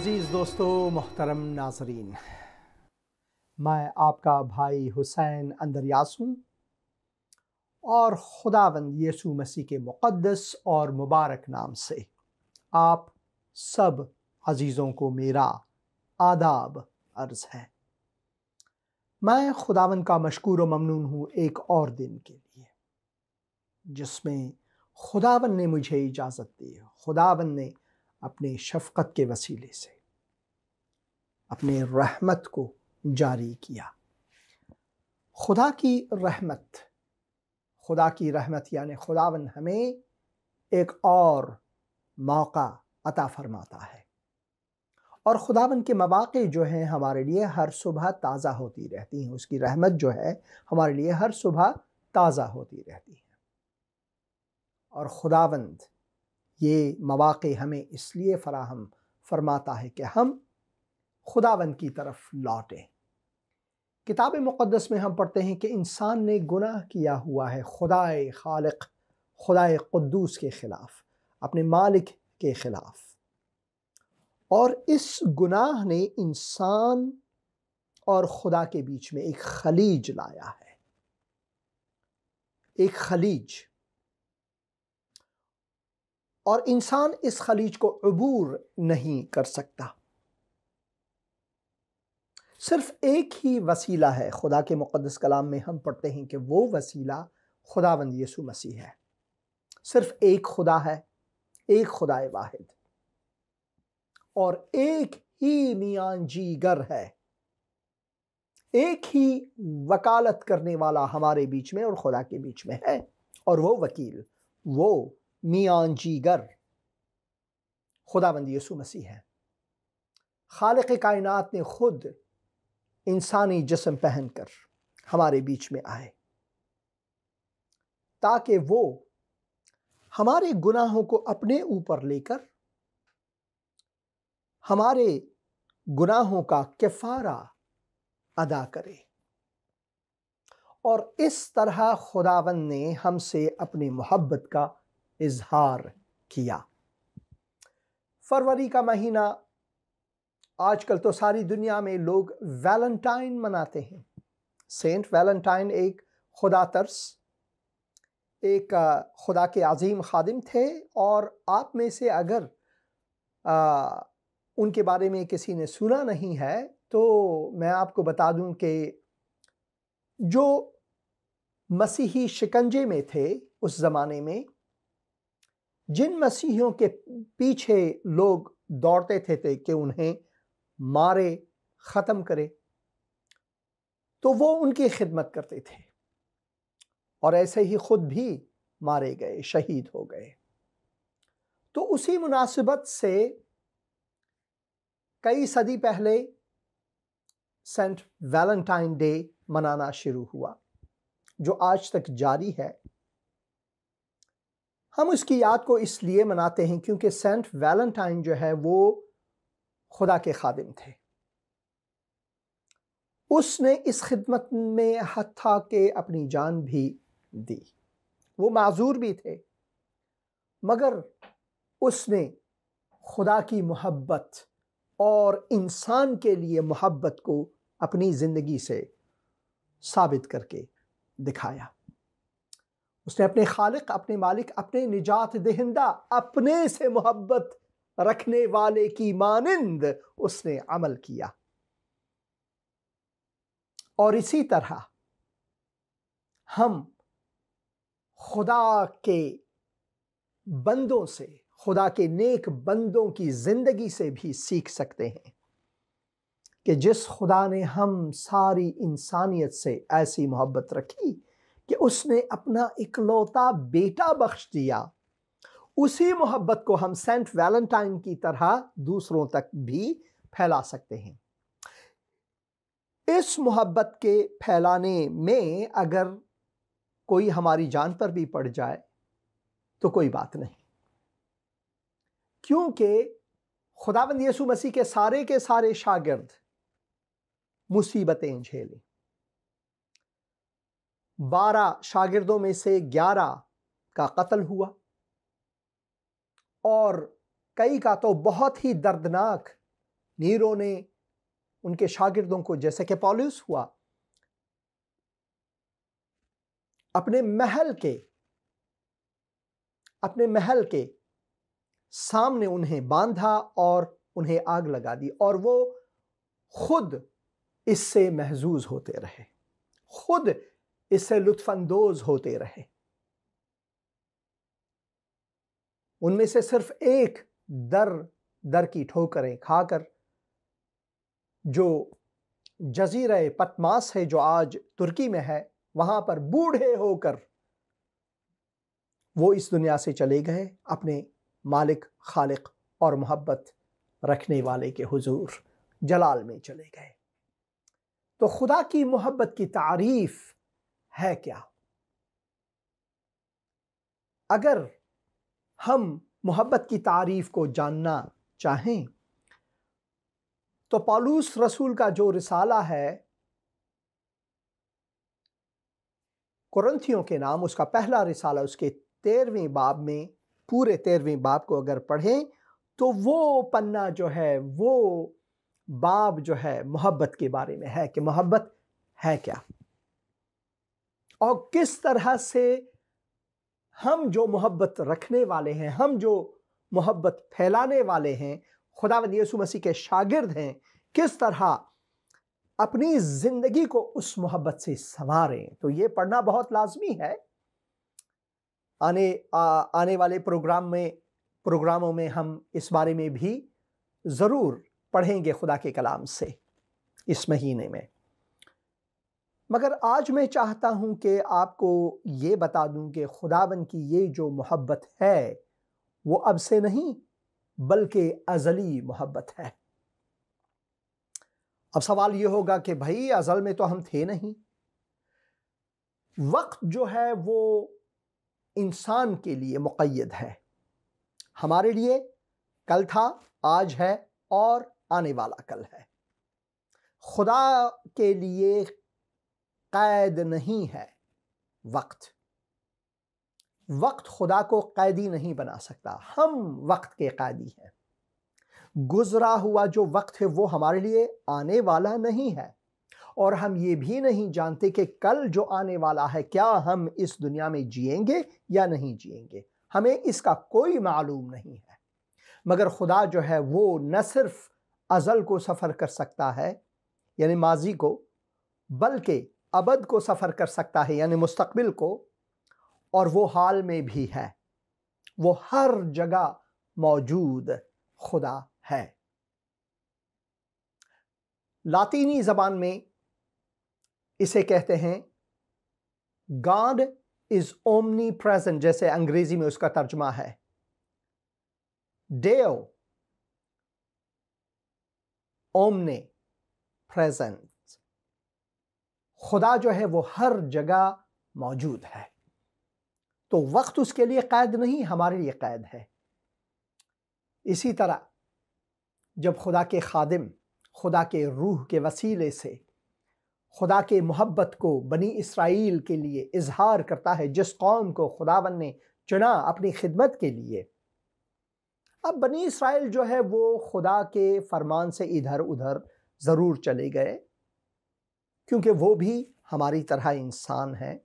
अज़ीज़ दोस्तों, मोहतरम नाज़रीन, मैं आपका भाई हुसैन अंदरयास हूँ और खुदावंद यीशु मसीह के मुक़द्दस और मुबारक नाम से आप सब अज़ीज़ों को मेरा आदाब अर्ज़ है। मैं खुदावंद का मशकूर व ममनून हूँ एक और दिन के लिए जिसमें खुदावंद ने मुझे इजाज़त दी। खुदावंद ने अपने शफ़क़त के वसीले से अपने रहमत को जारी किया। खुदा की रहमत यानी खुदावंद हमें एक और मौका अता फरमाता है और खुदावंद के मवाक़े जो हैं हमारे लिए हर सुबह ताज़ा होती रहती हैं। उसकी रहमत जो है हमारे लिए हर सुबह ताज़ा होती रहती है और खुदावंद ये मवाक़े हमें इसलिए फ़राहम फरमाता है कि हम खुदावंद की तरफ लौटें। किताब मुक़द्दस में हम पढ़ते हैं कि इंसान ने गुनाह किया हुआ है खुदाए खालिक, खुदाए क़ुद्दूस के ख़िलाफ़, अपने मालिक के ख़िलाफ़, और इस गुनाह ने इंसान और खुदा के बीच में एक खलीज लाया है, एक खलीज, और इंसान इस खलीज को अबूर नहीं कर सकता। सिर्फ एक ही वसीला है। खुदा के मुक़द्दस कलाम में हम पढ़ते हैं कि वो वसीला खुदावंद यीशु मसीह है। सिर्फ एक खुदा है, एक खुदाए वाहिद, और एक ही मियाँ जीगर है, एक ही वकालत करने वाला हमारे बीच में और खुदा के बीच में है, और वो वकील, वो मियाँ जीगर खुदावंद यीशु मसीह है। खालिक़ कायनात ने खुद इंसानी जिस्म पहनकर हमारे बीच में आए ताकि वो हमारे गुनाहों को अपने ऊपर लेकर हमारे गुनाहों का कफ़ारा अदा करे। और इस तरह खुदावंद ने हमसे अपनी मोहब्बत का इजहार किया। फरवरी का महीना, आजकल तो सारी दुनिया में लोग वैलेंटाइन मनाते हैं। सेंट वैलेंटाइन एक खुदा तरस, एक खुदा के अजीम खादिम थे, और आप में से अगर उनके बारे में किसी ने सुना नहीं है तो मैं आपको बता दूं कि जो मसीही शिकंजे में थे उस ज़माने में, जिन मसीहियों के पीछे लोग दौड़ते थे कि उन्हें मारे, ख़त्म करे, तो वो उनकी खिदमत करते थे और ऐसे ही खुद भी मारे गए, शहीद हो गए। तो उसी मुनासिबत से कई सदी पहले सेंट वैलेंटाइन डे मनाना शुरू हुआ, जो आज तक जारी है। हम उसकी याद को इसलिए मनाते हैं क्योंकि सेंट वैलेंटाइन जो है वो खुदा के खादिम थे। उसने इस खिदमत में हत्ता के अपनी जान भी दी। वो माजूर भी थे, मगर उसने खुदा की मोहब्बत और इंसान के लिए मोहब्बत को अपनी ज़िंदगी से साबित करके दिखाया। उसने अपने खालिक, अपने मालिक, अपने निजात दहिंदा, अपने से मोहब्बत रखने वाले की मानिंद उसने अमल किया। और इसी तरह हम खुदा के बंदों से, खुदा के नेक बंदों की जिंदगी से भी सीख सकते हैं कि जिस खुदा ने हम सारी इंसानियत से ऐसी मोहब्बत रखी कि उसने अपना इकलौता बेटा बख्श दिया, उसी मोहब्बत को हम सेंट वैलेंटाइन की तरह दूसरों तक भी फैला सकते हैं। इस मोहब्बत के फैलाने में अगर कोई हमारी जान पर भी पड़ जाए तो कोई बात नहीं, क्योंकि खुदावंद यीशु मसीह के सारे शागिर्द मुसीबतें झेली। 12 शागिर्दों में से 11 का कत्ल हुआ और कई का तो बहुत ही दर्दनाक नीरो ने उनके शागिर्दों को, जैसे कि पौलुस हुआ, अपने महल के सामने उन्हें बांधा और उन्हें आग लगा दी, और वो खुद इससे महजूज होते रहे, खुद इससे लुत्फानंदोज होते रहे। उनमें से सिर्फ एक दर की ठोकरें खाकर, जो जजीरा पतमास है, जो आज तुर्की में है, वहां पर बूढ़े होकर वो इस दुनिया से चले गए, अपने मालिक, खालिक और मोहब्बत रखने वाले के हुजूर जलाल में चले गए। तो खुदा की मोहब्बत की तारीफ है क्या? अगर हम मोहब्बत की तारीफ को जानना चाहें तो पौलुस रसूल का जो रिसाला है कुरिन्थियों के नाम, उसका पहला रिसाला, उसके 13वें बाब में, पूरे 13वें बाब को अगर पढ़ें तो वो पन्ना जो है, वो बाब जो है, मोहब्बत के बारे में है कि मोहब्बत है क्या, और किस तरह से हम जो मोहब्बत रखने वाले हैं, हम जो मोहब्बत फैलाने वाले हैं, खुदावंद यीशु मसीह के शागिर्द हैं, किस तरह अपनी जिंदगी को उस मोहब्बत से संवारें। तो ये पढ़ना बहुत लाजमी है। आने वाले प्रोग्रामों में हम इस बारे में भी ज़रूर पढ़ेंगे खुदा के कलाम से इस महीने में। मगर आज मैं चाहता हूं कि आपको ये बता दूं कि खुदावन की ये जो मोहब्बत है वो अब से नहीं बल्कि अज़ली मोहब्बत है। अब सवाल ये होगा कि भाई अज़ल में तो हम थे नहीं। वक्त जो है वो इंसान के लिए मुक़य्यद है, हमारे लिए कल था, आज है और आने वाला कल है। खुदा के लिए कैद नहीं है वक्त खुदा को कैदी नहीं बना सकता, हम वक्त के कैदी हैं। गुजरा हुआ जो वक्त है वो हमारे लिए आने वाला नहीं है, और हम ये भी नहीं जानते कि कल जो आने वाला है क्या हम इस दुनिया में जिएंगे या नहीं जिएंगे, हमें इसका कोई मालूम नहीं है। मगर खुदा जो है वो न सिर्फ अज़ल को सफ़र कर सकता है यानी माजी को, बल्कि अबद को सफ़र कर सकता है यानी मुस्तकबिल को, और वो हाल में भी है, वो हर जगह मौजूद खुदा है। लातीनी ज़बान में इसे कहते हैं गॉड इज ओमनी प्रेजेंट, जैसे अंग्रेजी में उसका तर्जुमा है डेओ ओमने प्रेजेंट। खुदा जो है वो हर जगह मौजूद है। तो वक्त उसके लिए कैद नहीं, हमारे लिए कैद है। इसी तरह जब खुदा के खादिम खुदा के रूह के वसीले से खुदा के मोहब्बत को बनी इसराइल के लिए इजहार करता है, जिस कौम को खुदावन ने चुना अपनी खिदमत के लिए, अब बनी इसराइल जो है वो खुदा के फरमान से इधर उधर ज़रूर चले गए, क्योंकि वो भी हमारी तरह इंसान हैं।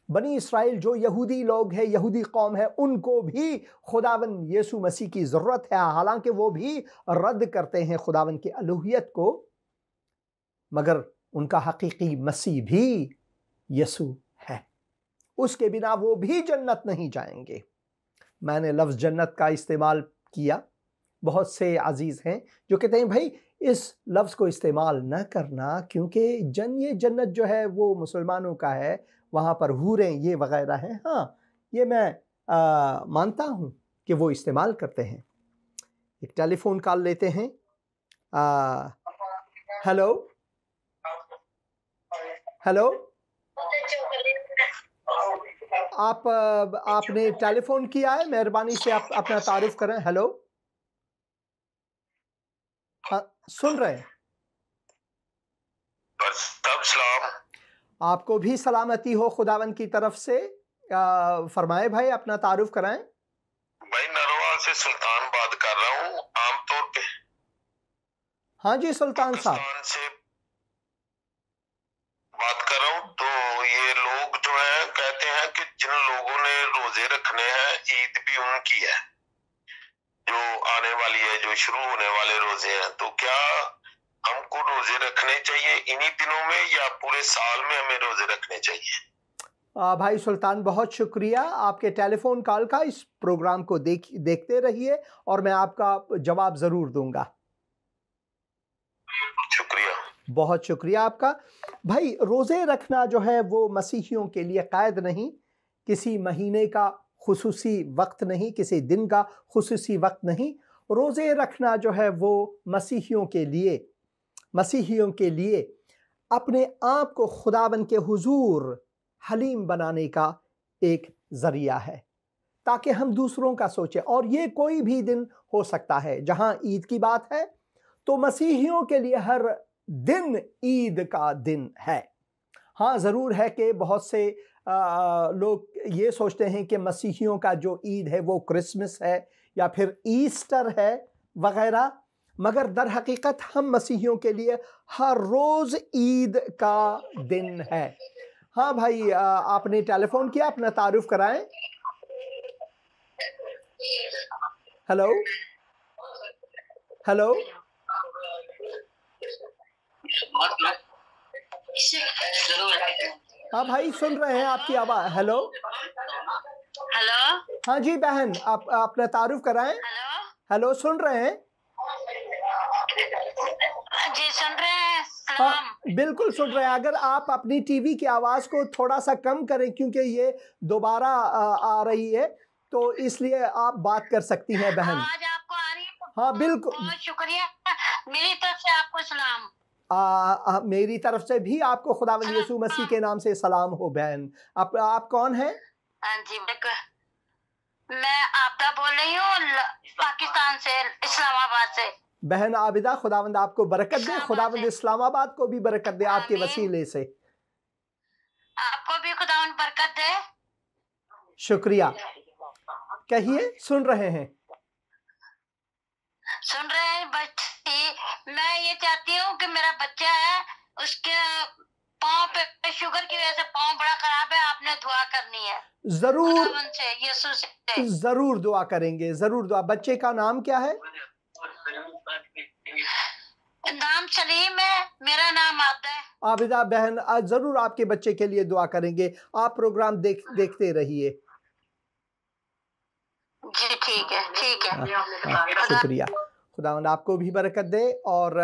बनी इसराइल जो यहूदी लोग हैं, यहूदी कौम है, उनको भी खुदावन यीशु मसीह की ज़रूरत है, हालांकि वो भी रद्द करते हैं खुदावन की अलूहियत को, मगर उनका हकीकी मसीह भी यीशु है। उसके बिना वो भी जन्नत नहीं जाएंगे। मैंने लफ्ज़ जन्नत का इस्तेमाल किया, बहुत से अजीज़ हैं जो कहते हैं भाई इस लफ्ज़ को इस्तेमाल न करना, क्योंकि ये जन्नत जो है वो मुसलमानों का है, वहाँ पर हूरें ये वगैरह हैं। हाँ, ये मैं मानता हूँ कि वो इस्तेमाल करते हैं। एक टेलीफोन कॉल लेते हैं। हेलो हेलो, आपने टेलीफोन किया है, मेहरबानी से आप अपना तारुफ करें। हेलो, सुन रहे हैं? आपको भी सलामती हो खुदावन की तरफ से। फरमाए भाई, अपना तारुफ कराएं। भाई नरवाल से सुल्तान बात कर रहा हूँ। आमतौर पे हाँ जी सुल्तान साहब, पाकिस्तान से बात कर रहा हूँ। तो ये लोग जो है कहते हैं कि जिन लोगों ने रोजे रखने हैं, ईद भी उनकी है जो आने वाली है, जो शुरू होने वाले रोजे हैं। तो क्या हमको रोजे रखने चाहिए इन्हीं दिनों में या पूरे साल में हमें रोजे रखने चाहिए? भाई सुल्तान बहुत शुक्रिया आपके टेलीफोन कॉल का। इस प्रोग्राम को देखते रहिए और मैं आपका जवाब ज़रूर दूंगा। शुक्रिया, बहुत शुक्रिया आपका। भाई रोज़े रखना जो है वो मसीहियों के लिए क़ैद नहीं, किसी महीने का खुसूसी वक्त नहीं, किसी दिन का खुसूसी वक्त नहीं। रोज़े रखना जो है वो मसीहियों के लिए अपने आप को खुदावन के हुजूर हलीम बनाने का एक ज़रिया है, ताकि हम दूसरों का सोचें। और ये कोई भी दिन हो सकता है। जहाँ ईद की बात है तो मसीहियों के लिए हर दिन ईद का दिन है। हाँ, ज़रूर है कि बहुत से लोग ये सोचते हैं कि मसीहियों का जो ईद है वो क्रिसमस है या फिर ईस्टर है वगैरह, मगर दर हकीकत हम मसीहियों के लिए हर रोज़ ईद का दिन है। हाँ भाई, आपने टेलीफोन किया, अपना तारुफ कराएं। हेलो हेलो, हाँ भाई सुन रहे हैं आपकी आवाज़। हेलो हेलो, हाँ जी बहन, आप अपना तारुफ कराएं। हेलो, हेलो, सुन रहे हैं? जी सुन रहे हैं। हाँ सलाम। बिल्कुल सुन रहे हैं। अगर आप अपनी टीवी की आवाज़ को थोड़ा सा कम करें, क्योंकि ये दोबारा आ रही है, तो इसलिए आप बात कर सकती हैं बहन। आवाज आपको आ रही है? हाँ बिल्कुल। बहुत शुक्रिया, मेरी तरफ से आपको सलाम। मेरी तरफ से भी आपको खुदावंद यीशु मसीह के नाम से सलाम हो बहन। आप कौन हैं? हाँ जी, मैं आपदा बोल रही हूँ, पाकिस्तान से, इस्लामाबाद से। बहन आबिदा, खुदावंद आपको बरकत दे। खुदावंद इस्लामाबाद को भी बरकत दे आपके वसीले से। आपको भी खुदावंद बरकत दे। शुक्रिया। कहिए, सुन रहे हैं। सुन रहे हैं बच्ची। मैं ये चाहती हूँ कि मेरा बच्चा है, उसके पाँव पे शुगर की वजह से पाँव बड़ा खराब है, आपने दुआ करनी है। जरूर खुदावंद से, यीशु से। जरूर दुआ करेंगे, जरूर दुआ। बच्चे का नाम क्या है? नाम सलीम है, मेरा नाम आबिदा है। आबिदा बहन, जरूर आपके बच्चे के लिए दुआ करेंगे। आप प्रोग्राम देखते रहिए। जी ठीक है, ठीक है। शुक्रिया। खुदावंद आपको भी बरकत दे। और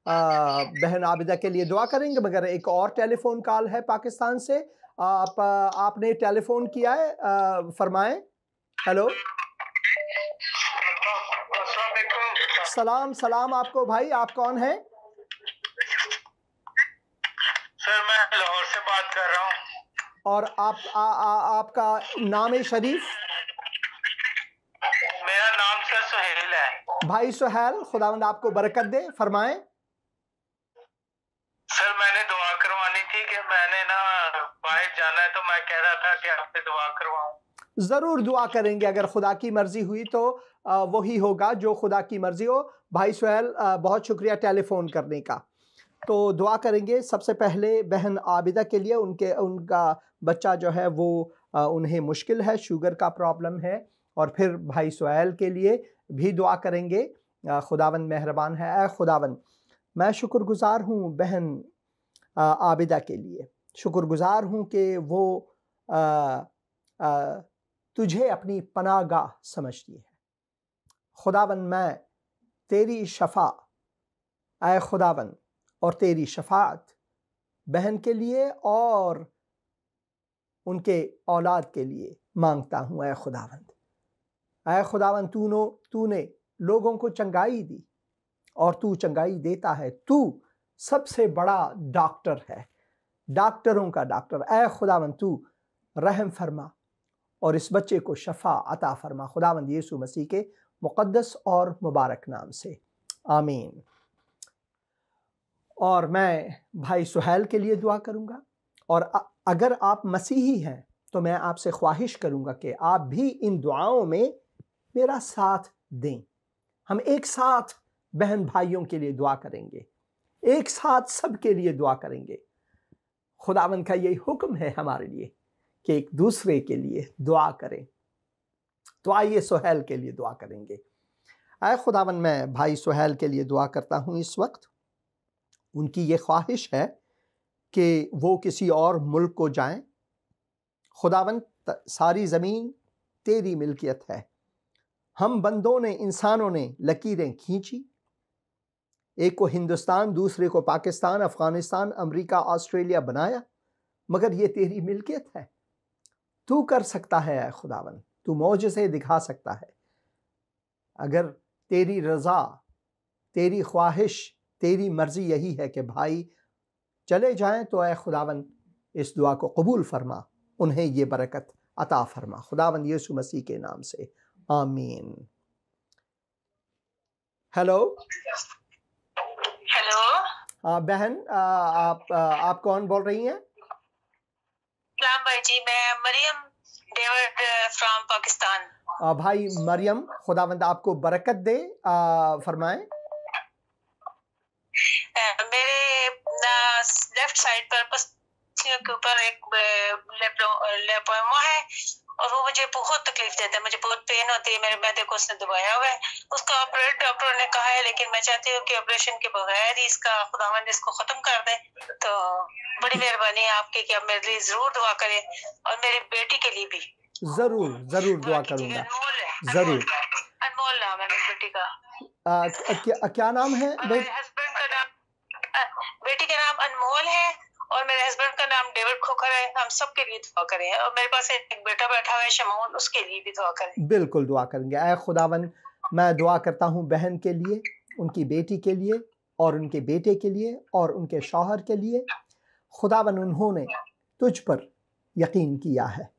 बहन आबिदा के लिए दुआ करेंगे। मगर एक और टेलीफोन कॉल है पाकिस्तान से। आपने टेलीफोन किया है, फरमाएं। हेलो, सलाम सलाम आपको भाई। आप कौन हैं? सर मैं लाहौर से बात कर रहा हूँ। और आपका नाम शरीफ? मेरा नाम सर सुहेल है। भाई सुहेल, खुदावंद आपको बरकत दे। फरमाएं। सर मैंने दुआ करवानी थी कि मैंने ना बाहर जाना है, तो मैं कह रहा था कि आपसे दुआ करवाऊं। ज़रूर दुआ करेंगे। अगर खुदा की मर्जी हुई तो वही होगा जो खुदा की मर्जी हो। भाई सुहेल, बहुत शुक्रिया टेलीफोन करने का। तो दुआ करेंगे सबसे पहले बहन आबिदा के लिए। उनका बच्चा जो है वो उन्हें मुश्किल है, शुगर का प्रॉब्लम है। और फिर भाई सुहेल के लिए भी दुआ करेंगे। खुदावंद मेहरबान है। ऐ खुदावंद, मैं शुक्रगुजार हूँ बहन आबिदा के लिए। शुक्रगुजार हूँ कि वो तुझे अपनी पनाहगाह समझती है। खुदावंद, मैं तेरी शफा, ऐ खुदावंद, और तेरी शफात बहन के लिए और उनके औलाद के लिए मांगता हूँ। ऐ खुदावंद, ऐ खुदावंद, तूने लोगों को चंगाई दी और तू चंगाई देता है। तू सबसे बड़ा डॉक्टर है, डॉक्टरों का डॉक्टर। ऐ खुदावंद, तू रहम फरमा और इस बच्चे को शफा अता फरमा। खुदावंद यीशु मसीह के मुक़द्दस और मुबारक नाम से, आमीन। और मैं भाई सुहेल के लिए दुआ करूँगा। और अगर आप मसीही हैं तो मैं आपसे ख्वाहिश करूँगा कि आप भी इन दुआओं में मेरा साथ दें। हम एक साथ बहन भाइयों के लिए दुआ करेंगे, एक साथ सबके लिए दुआ करेंगे। खुदावंद का यही हुक्म है हमारे लिए कि एक दूसरे के लिए दुआ करें। तो आइए सुहेल के लिए दुआ करेंगे। आए खुदावंद, मैं भाई सुहेल के लिए दुआ करता हूँ। इस वक्त उनकी ये ख्वाहिश है कि वो किसी और मुल्क को जाएं। खुदावंद, सारी ज़मीन तेरी मिल्कियत है। हम बंदों ने, इंसानों ने लकीरें खींची, एक को हिंदुस्तान, दूसरे को पाकिस्तान, अफगानिस्तान, अमेरिका, ऑस्ट्रेलिया बनाया, मगर ये तेरी मिल्कियत है। तू कर सकता है ऐ खुदावंद, तू मौजज़े दिखा सकता है। अगर तेरी रज़ा, तेरी ख्वाहिश, तेरी मर्ज़ी यही है कि भाई चले जाएं, तो ऐ खुदावंद इस दुआ को कबूल फरमा, उन्हें ये बरकत अता फरमा। खुदावंद यीशु मसीह के नाम से, आमीन। हेलो हेलो बहन, आप कौन बोल रही हैं? सलाम भाई जी, मैं मरियम डेविड फ्रॉम पाकिस्तान। भाई मरियम, खुदावंद आपको बरकत दे, फरमाएं। मेरे लेफ्ट साइड पर पसलियों के ऊपर एक लेपोमा है और वो मुझे बहुत तकलीफ देता है, मुझे बहुत पेन होती है। मेरे मैदे को उसने दबाया हुआ है, उसका ऑपरेट डॉक्टर ने कहा है, लेकिन मैं चाहती हूँ कि ऑपरेशन के बगैर ही इसका खुदावंद इसको खत्म कर दे। तो बड़ी मेहरबानी है आपकी कि आप मेरे लिए जरूर दुआ करें और मेरी बेटी के लिए भी जरूर जरूर दुआ करूंगा। जरूर। अनमोल नाम है मेरी बेटी का। क्या नाम है? मेरे हस्बैंड का नाम, बेटी का नाम अनमोल है और मेरे हस्बैंड का नाम डेविड खोखर है। हम सब के लिए दुआ करें और मेरे पास एक बेटा बैठा हुआ है शमौन, उसके लिए भी दुआ करें। बिल्कुल दुआ करेंगे। ऐ खुदावन, मैं दुआ करता हूँ बहन के लिए, उनकी बेटी के लिए और उनके बेटे के लिए और उनके शौहर के लिए। खुदावन, उन्होंने तुझ पर यकीन किया है।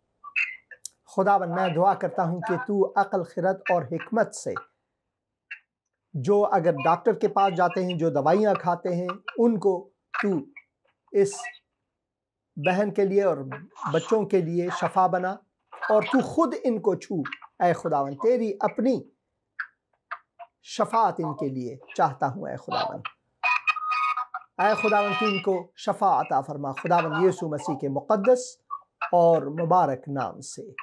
खुदावन, मैं दुआ करता हूँ कि तू अक्ल, खिरत और हिकमत से, जो अगर डॉक्टर के पास जाते हैं, जो दवाइयाँ खाते हैं, उनको तू इस बहन के लिए और बच्चों के लिए शफा बना और तू खुद इनको छू। ऐ खुदावन, तेरी अपनी शफात इनके लिए चाहता हूँ। ऐ खुदावन, ऐ खुदावन, तू इनको शफा अता फरमा। खुदावन यीशु मसीह के मुक़द्दस और मुबारक नाम से,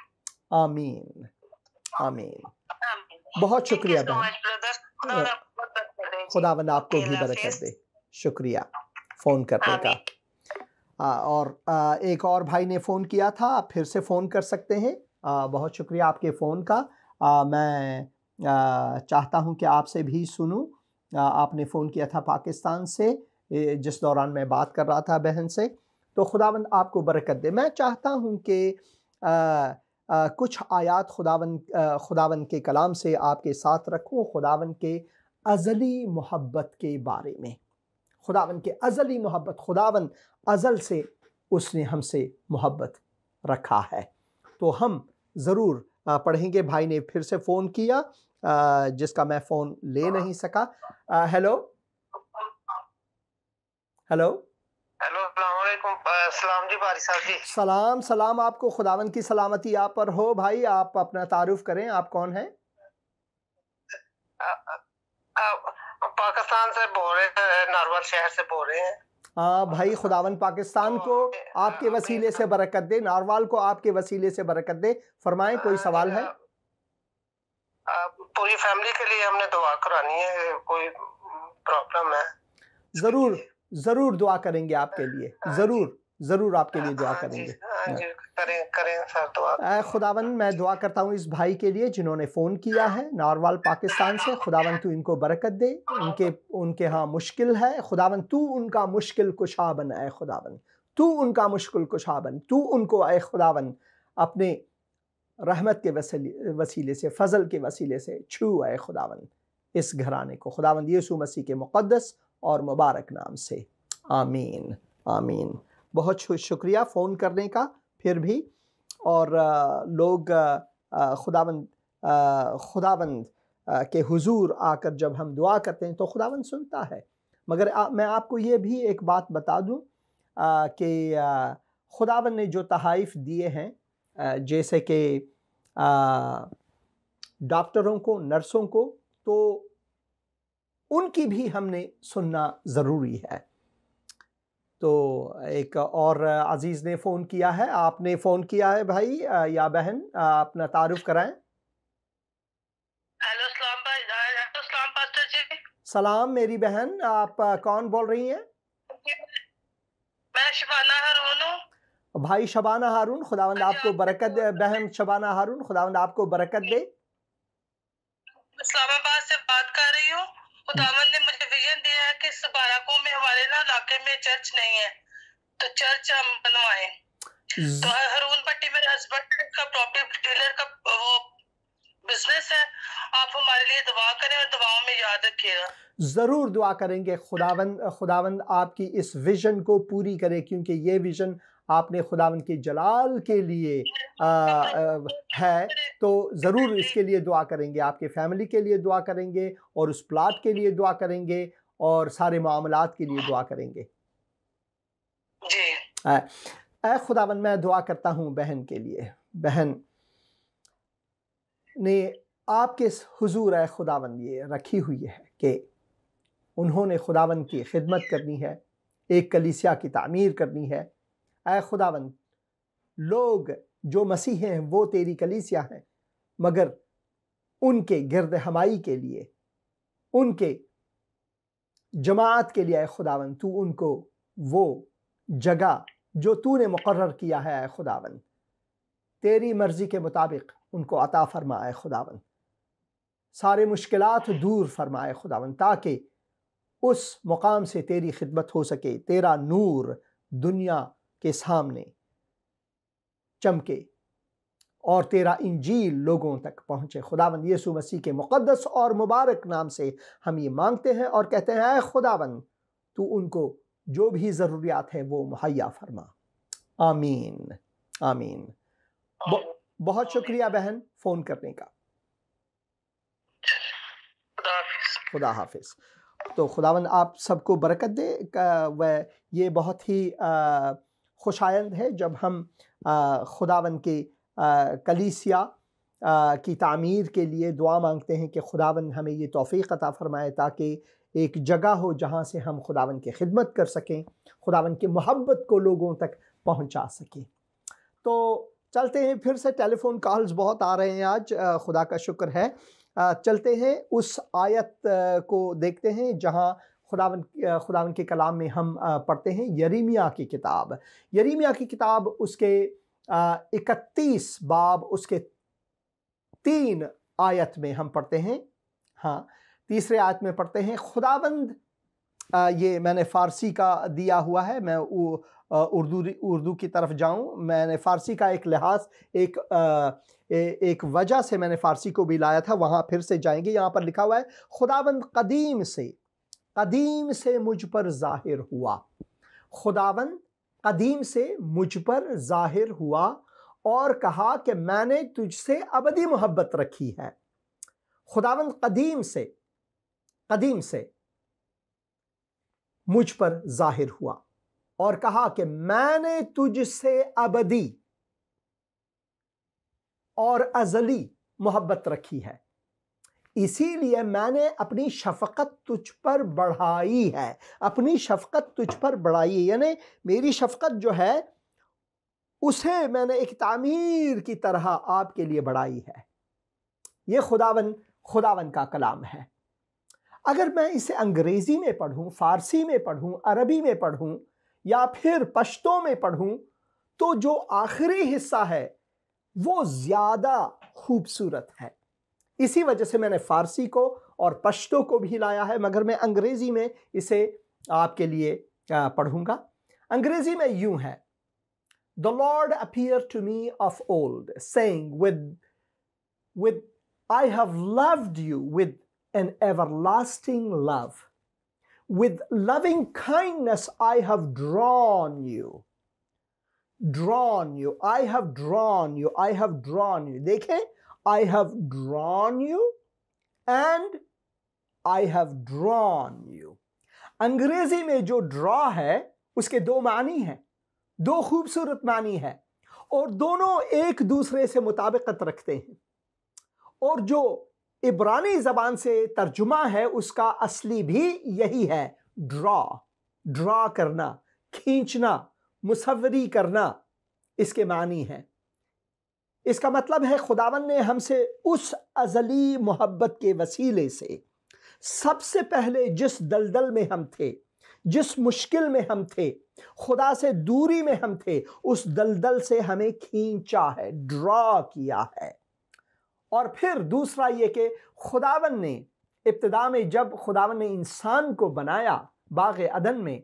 आमीन आमीन। बहुत शुक्रिया बहन, खुदावन आपको भी बरकत दे। शुक्रिया फ़ोन करने का। और एक और भाई ने फ़ोन किया था, आप फिर से फ़ोन कर सकते हैं। बहुत शुक्रिया आपके फ़ोन का। मैं चाहता हूं कि आपसे भी सुनूं। आपने फ़ोन किया था पाकिस्तान से, जिस दौरान मैं बात कर रहा था बहन से। तो खुदावंद आपको बरकत दे। मैं चाहता हूं कि कुछ आयात खुदावंद के कलाम से आपके साथ रखूं, खुदावंद के अज़ली मोहब्बत के बारे में। खुदावंद के अज़ली मोहब्बत, खुदावंद अज़ल से उसने हमसे मोहब्बत रखा है। तो हम ज़रूर पढ़ेंगे। भाई ने फिर से फ़ोन किया, जिसका मैं फ़ोन ले नहीं सका। हेलो हेलो हेलो, अस्सलाम वालेकुम। सलाम जी बारी साहब जी। सलाम सलाम, आपको खुदावंद की सलामती आप पर हो। भाई आप अपना तारुफ करें, आप कौन हैं? पाकिस्तान से बोल रहे हैं, नारवल शहर से बोल रहे हैं। भाई खुदावंद पाकिस्तान को आपके वसीले से बरकत दे, नारवाल को आपके वसीले से बरकत दे। फरमाएं, कोई सवाल है? पूरी फैमिली के लिए हमने दुआ करानी है, कोई प्रॉब्लम है? जरूर जरूर दुआ करेंगे आपके लिए, जरूर जरूर आपके लिए दुआ करेंगे। करें सर दुआ। खुदावंद, मैं दुआ करता हूँ इस भाई के लिए जिन्होंने फ़ोन किया है नारवाल पाकिस्तान से। खुदावंद तू इनको बरकत दे। उनके यहाँ मुश्किल है, खुदावंद तू उनका मुश्किल कुशा बन। ऐ खुदावंद तू उनका मुश्किल कुशा बन। तू उनको ऐ खुदावंद अपने रहमत के वसीले से, फजल के वसीले से छू। ऐ खुदावंद इस घराने को, खुदावंद यीशु मसीह के मुक़द्दस और मुबारक नाम से, आमीन आमीन। बहुत शुक्रिया फ़ोन करने का फिर भी। और लोग खुदावंद के हुजूर आकर जब हम दुआ करते हैं तो खुदावंद सुनता है। मगर मैं आपको ये भी एक बात बता दूं कि खुदावंद ने जो तहाइफ दिए हैं, जैसे कि डॉक्टरों को, नर्सों को, तो उनकी भी हमने सुनना ज़रूरी है। तो एक और अजीज़ ने फ़ोन किया है। आपने फ़ोन किया है भाई या बहन, अपना तारुफ कराएं। हेलो सलाम भाई, हेलो सलाम पास्टर जी। सलाम मेरी बहन, आप कौन बोल रही हैं? मैं शबाना हारून हूँ। भाई शबाना हारून, खुदावंद आपको बरकत दे। बहन शबाना हारून, खुदावंद आपको बरकत दे। इस्लामाबाद से बात कर रही हूँ। खुदावंद ने मुझे विजन दिया है कि सबाराकों में हमारे ना इलाके में चर्च नहीं है, तो चर्च हम बनवाएं। तो हारून भट्टी मेरे हस्बैंड का प्रॉपर्टी डीलर का वो बिजनेस है। आप हमारे लिए दुआ करें और दुआओं में याद रखिएगा। ज़रूर दुआ करेंगे। खुदावंद आपकी इस विजन को पूरी करे, क्योंकि ये विजन आपने खुदावंद के जलाल के लिए है। तो ज़रूर इसके लिए दुआ करेंगे, आपके फैमिली के लिए दुआ करेंगे और उस प्लाट के लिए दुआ करेंगे और सारे मामलात के लिए दुआ करेंगे जी। खुदावंद मैं दुआ करता हूँ बहन के लिए। बहन ने आपके हुजूर है खुदावंद ये रखी हुई है कि उन्होंने खुदावंद की खिदमत करनी है, एक कलीसिया की तामीर करनी है। ऐ खुदावंद, लोग जो मसीह हैं वो तेरी कलीसिया हैं, मगर उनके गिरद हमाई के लिए, उनके जमात के लिए ऐ खुदावंद तू उनको वो जगह जो तूने मुकर्रर किया है ऐ खुदावंद, तेरी मर्जी के मुताबिक उनको अता फरमाए खुदावंद। सारे मुश्किलात दूर फरमाए खुदावंद, ताकि उस मुकाम से तेरी खिदमत हो सके, तेरा नूर दुनिया के सामने चमके और तेरा इंजील लोगों तक पहुंचे। खुदावंद यीशु मसीह के मुक़द्दस और मुबारक नाम से हम ये मांगते हैं और कहते हैं, ऐ खुदावंद तू उनको जो भी ज़रूरियात है वो मुहैया फरमा। आमीन आमीन। बहुत शुक्रिया बहन फ़ोन करने का। खुदा हाफिज। तो खुदावंद आप सबको बरकत दे। वह ये बहुत ही खुशायंद है जब हम खुदावंद के कलीसिया की तामीर के लिए दुआ मांगते हैं कि खुदावंद हमें ये तौफीक अता फरमाए, ताकि एक जगह हो जहाँ से हम खुदावंद की खिदमत कर सकें, खुदावंद की मोहब्बत को लोगों तक पहुँचा सकें। तो चलते हैं, फिर से टेलीफोन कॉल्स बहुत आ रहे हैं आज, खुदा का शुक्र है। चलते हैं उस आयत को देखते हैं जहाँ खुदावंद के कलाम में हम पढ़ते हैं यिर्मयाह की किताब। यिर्मयाह की किताब उसके 31 बाब उसके 3 आयत में हम पढ़ते हैं। हाँ, तीसरे आयत में पढ़ते हैं, खुदावंद ये मैंने फ़ारसी का दिया हुआ है, मैं उर्दू की तरफ जाऊं। मैंने फ़ारसी का एक लिहाज एक वजह से मैंने फ़ारसी को भी लाया था, वहाँ फिर से जाएंगे। यहाँ पर लिखा हुआ है, खुदावंद कदीम से मुझ पर ज़ाहिर हुआ। खुदावंद कदीम से मुझ पर ज़ाहिर हुआ और कहा कि मैंने तुझसे अबदी मोहब्बत रखी है। खुदावंद कदीम से मुझ पर ज़ाहिर हुआ और कहा कि मैंने तुझसे अबदी और अज़ली मोहब्बत रखी है, इसीलिए मैंने अपनी शफ़क़त तुझ पर बढ़ाई है। अपनी शफ़क़त तुझ पर बढ़ाई है, यानी मेरी शफ़क़त जो है उसे मैंने एक तामीर की तरह आपके लिए बढ़ाई है। ये खुदावन का कलाम है। अगर मैं इसे अंग्रेज़ी में पढ़ूँ, फ़ारसी में पढ़ूँ, अरबी में पढ़ूँ या फिर पश्तो में पढ़ूँ, तो जो आखिरी हिस्सा है वो ज़्यादा खूबसूरत है। इसी वजह से मैंने फ़ारसी को और पश्तो को भी लाया है, मगर मैं अंग्रेज़ी में इसे आपके लिए पढ़ूँगा। अंग्रेज़ी में यूँ है, The Lord appeared to me of old, saying, with I have loved you with an everlasting love. With loving kindness I have drawn you. I have drawn you. देखें, I have drawn you and I have drawn you. अंग्रेजी में जो draw है उसके दो मानी हैं, दो खूबसूरत मानी है, और दोनों एक दूसरे से मुताबिकत रखते हैं। और जो इब्रानी ज़बान से तर्जुमा है उसका असली भी यही है, ड्रा करना, खींचना, मुसव्वरी करना, इसके मानी है। इसका मतलब है खुदावन ने हमसे उस अज़ली मोहब्बत के वसीले से सबसे पहले जिस दलदल में हम थे, जिस मुश्किल में हम थे, खुदा से दूरी में हम थे, उस दलदल से हमें खींचा है, ड्रा किया है। और फिर दूसरा ये कि खुदावन ने इब्तिदा में जब खुदावन ने इंसान को बनाया बाग़ अदन में,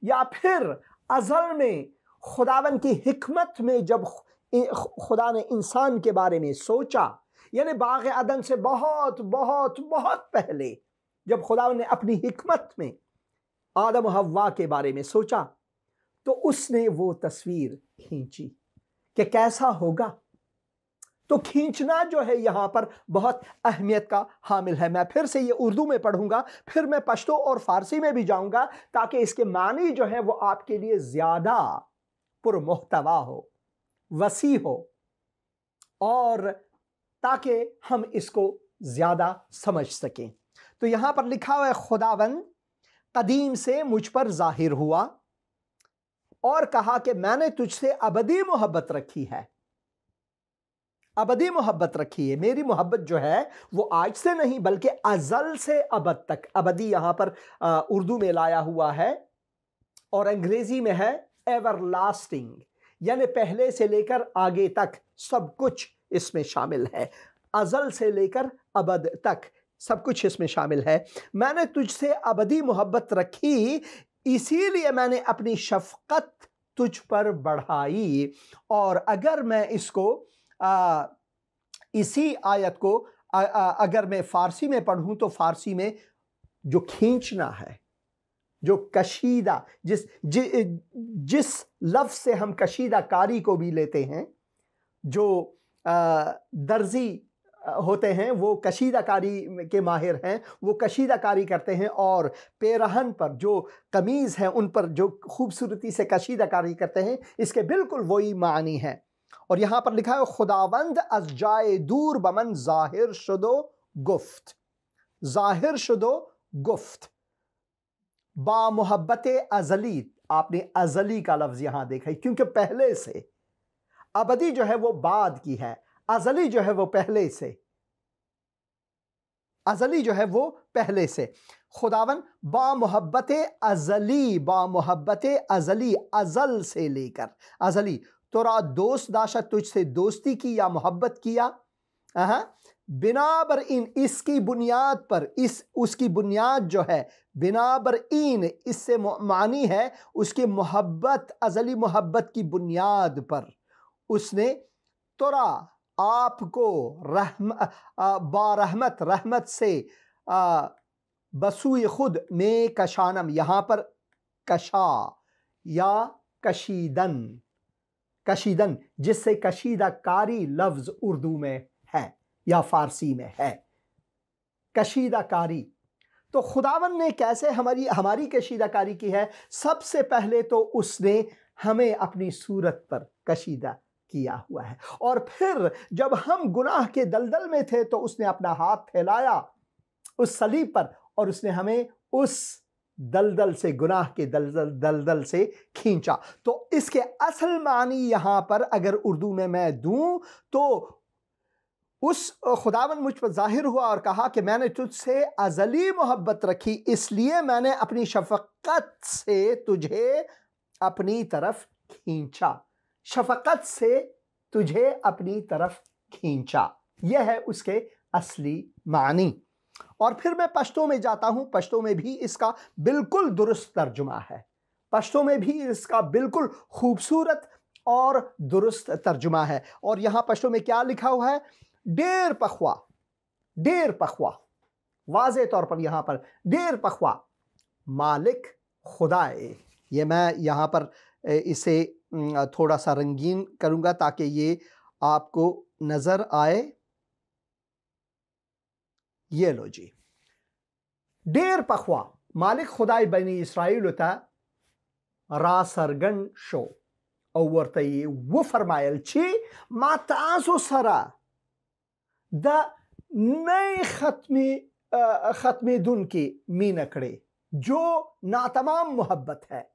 या फिर अज़ल में खुदावन की हिकमत में जब खुदा ने इंसान के बारे में सोचा, यानी बाग़ अदन से बहुत बहुत बहुत पहले जब खुदावन ने अपनी हिकमत में आदम हव्वा के बारे में सोचा, तो उसने वो तस्वीर खींची कि कैसा होगा। तो खींचना जो है यहाँ पर बहुत अहमियत का हामिल है। मैं फिर से ये उर्दू में पढ़ूंगा, फिर मैं पश्तो और फारसी में भी जाऊंगा, ताकि इसके मानी जो है वो आपके लिए ज़्यादा पुरमुहतवा हो, वसी हो, और ताकि हम इसको ज़्यादा समझ सकें। तो यहाँ पर लिखा हुआ है, खुदावन कदीम से मुझ पर जाहिर हुआ और कहा कि मैंने तुझसे अबदी मोहब्बत रखी है, अबदी मोहब्बत रखी है। मेरी मोहब्बत जो है वो आज से नहीं बल्कि अज़ल से अबद तक। अबदी यहाँ पर उर्दू में लाया हुआ है और अंग्रेजी में है एवरलास्टिंग, यानी पहले से लेकर आगे तक सब कुछ इसमें शामिल है। अज़ल से लेकर अबद तक सब कुछ इसमें शामिल है। मैंने तुझसे अबदी मोहब्बत रखी, इसीलिए मैंने अपनी शफ़क़त तुझ पर बढ़ाई। और अगर मैं इसको इसी आयत को अगर मैं फ़ारसी में पढ़ूँ तो फ़ारसी में जो खींचना है, जो कशीदा, जिस लफ्ज़ से हम कशीदा कारी को भी लेते हैं, जो दर्जी होते हैं वो कशीदाकारी के माहिर हैं, वो कशीदाकारी करते हैं, और पेरहन पर जो कमीज़ है उन पर जो खूबसूरती से कशीदाकारी करते हैं, इसके बिल्कुल वही मानी है। और यहाँ पर लिखा है, खुदावंद अज जाए दूर बमन ज़ाहिर शुदो गुफ्त, ज़ाहिर शुदो गुफ्त बा मोहब्बत अज़ली। आपने अज़ली का लफ्ज़ यहाँ देखा है, क्योंकि पहले से, अबदी जो है वो बाद की है, अज़ली जो है वो पहले से, अज़ली जो है वो पहले से। खुदावन बा मोहब्बत अज़ली, बा मोहब्बत अज़ली, अज़ल से लेकर अज़ली। तोरा दोस्त दाशा, तुझसे दोस्ती की या मोहब्बत किया, बिनाबर इन, इसकी बुनियाद पर, इस उसकी बुनियाद जो है बिनाबर इन, इससे मानी है उसकी मोहब्बत, अज़ली मोहब्बत की बुनियाद पर उसने तोरा आपको बारहमत, रहमत से बसूए खुद में कशानम, यहाँ पर कशा या कशीदन, कशीदन जिससे कशीदा कारी लफ्ज़ उर्दू में है या फ़ारसी में है, कशीदा कारी। तो खुदावन ने कैसे हमारी कशीदा कारी की है? सबसे पहले तो उसने हमें अपनी सूरत पर कशीदा किया हुआ है, और फिर जब हम गुनाह के दलदल में थे तो उसने अपना हाथ फैलाया उस सलीब पर, और उसने हमें उस दलदल से, गुनाह के दलदल से खींचा। तो इसके असल मानी यहाँ पर अगर उर्दू में मैं दूं तो उस खुदावन मुझ पर जाहिर हुआ और कहा कि मैंने तुझसे अज़ली मोहब्बत रखी, इसलिए मैंने अपनी शफ़क़त से तुझे अपनी तरफ खींचा, शफ़क़त से तुझे अपनी तरफ खींचा। यह है उसके असली मानी। और फिर मैं पश्तो में जाता हूं, पश्तो में भी इसका बिल्कुल दुरुस्त तर्जुमा है, पश्तो में भी इसका बिल्कुल खूबसूरत और दुरुस्त तर्जुमा है। और यहां पश्तो में क्या लिखा हुआ है? डेर पखवा, डेर पखवा, वाज़े तौर पर यहां पर डेर पखवा, मालिक खुदाए। ये मैं यहां पर इसे थोड़ा सा रंगीन करूंगा ताकि ये आपको नजर आए। ये लो जी, डेर पखवा, मालिक खुदाई बनी इसराइल होता रासरगन शो औरते वो फरमायल छी मातासो सरा द नए खत्मी दुन की मी नकड़े, जो नातमाम मोहब्बत है,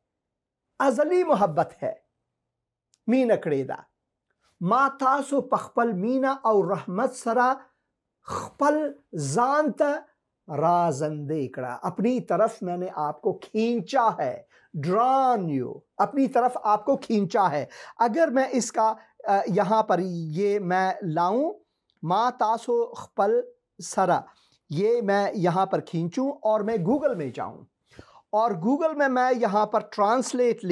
अजली मोहब्बत है। मी नकड़े दा मातासो पखपल मीना और रहमत सरा खपल जानत राजंदे कड़ा, अपनी तरफ मैंने आपको खींचा है, ड्रॉन यू, अपनी तरफ आपको खींचा है। अगर मैं इसका यहाँ पर ये मैं लाऊं, माँ तासो खपल सरा, ये मैं यहाँ पर खींचूं और मैं गूगल में जाऊं और गूगल में मैं यहाँ पर ट्रांसलेट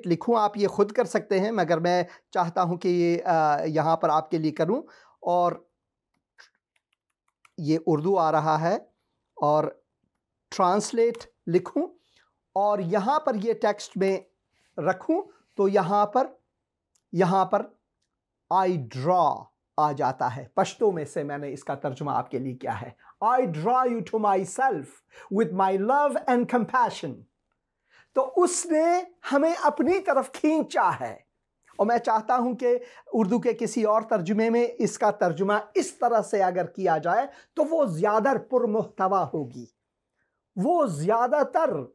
लिखूं, आप ये खुद कर सकते हैं, मगर मैं चाहता हूँ कि ये यहाँ पर आपके लिए करूं। और ये उर्दू आ रहा है और ट्रांसलेट लिखूं और यहाँ पर ये टेक्स्ट में रखूं, तो यहाँ पर आई ड्रॉ आ जाता है। पश्तो में से मैंने इसका तर्जुमा आपके लिए किया है। I draw you to myself with my love and compassion. तो उसने हमें अपनी तरफ खींचा है। और मैं चाहता हूं कि उर्दू के किसी और तर्जुमे में इसका तर्जुमा इस तरह से अगर किया जाए तो वो ज़्यादा पुरमुहतवा होगी, वो ज़्यादातर